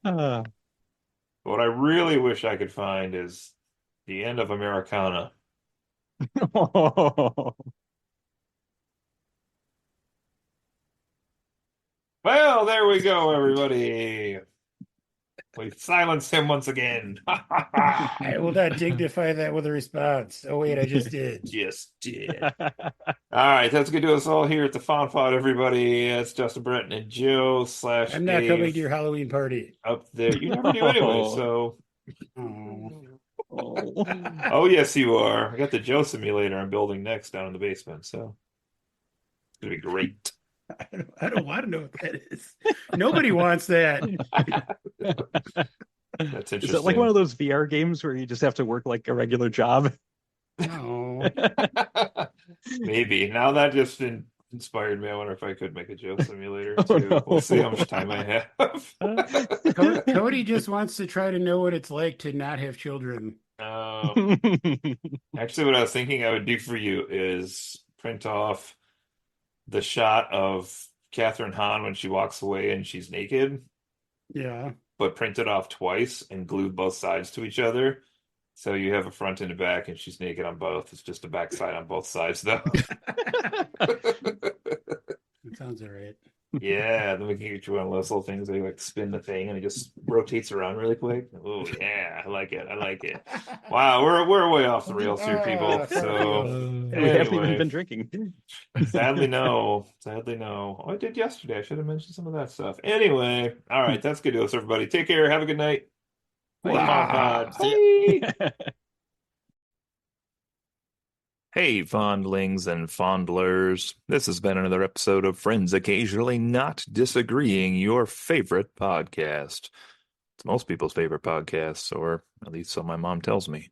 What I really wish I could find is the end of Americana. Well, there we go, everybody. We silenced him once again. I will not dignify that with a response. Oh, wait, I just did. Just did. All right, that's going to do us all here at the Fawn Pod, everybody. It's Justin Bretton and Joe / I'm not Dave coming to your Halloween party. up there. You never do anyway, so. Oh. Oh, yes, you are. I got the Joe simulator I'm building next down in the basement, so it's going to be great. I don't want to know what that is. Nobody wants that. That's interesting. Is it like one of those VR games where you just have to work like a regular job? No. Maybe. Now that just inspired me. I wonder if I could make a Joe simulator too. We'll see how much time I have. Cody Cody just wants to try to know what it's like to not have children. Actually, what I was thinking I would do for you is print off the shot of Catherine Hahn when she walks away and she's naked, Yeah. but print it off twice and glue both sides to each other. So you have a front and a back, and she's naked on both. It's just a back side on both sides, though. That sounds all right. Yeah, then we can get you one of those little things where you like spin the thing and it just rotates around really quick. Oh yeah, I like it. I like it. Wow, we're way off the rails here, people. So We haven't even anyway, been drinking. sadly no. Sadly no. Oh, I did yesterday. I should have mentioned some of that stuff. Anyway, all right, that's good news, everybody. Take care. Have a good night. Bye. Wow. Bye. Hey, fondlings and fondlers. This has been another episode of Friends Occasionally Not Disagreeing, your favorite podcast. It's most people's favorite podcast, or at least so my mom tells me.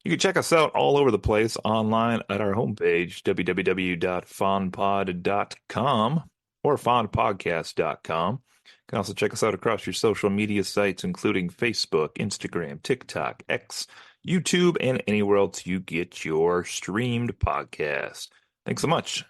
You can check us out all over the place online at our homepage, www.fondpod.com or fondpodcast.com. You can also check us out across your social media sites, including Facebook, Instagram, TikTok, X, YouTube, and anywhere else you get your streamed podcast. Thanks so much.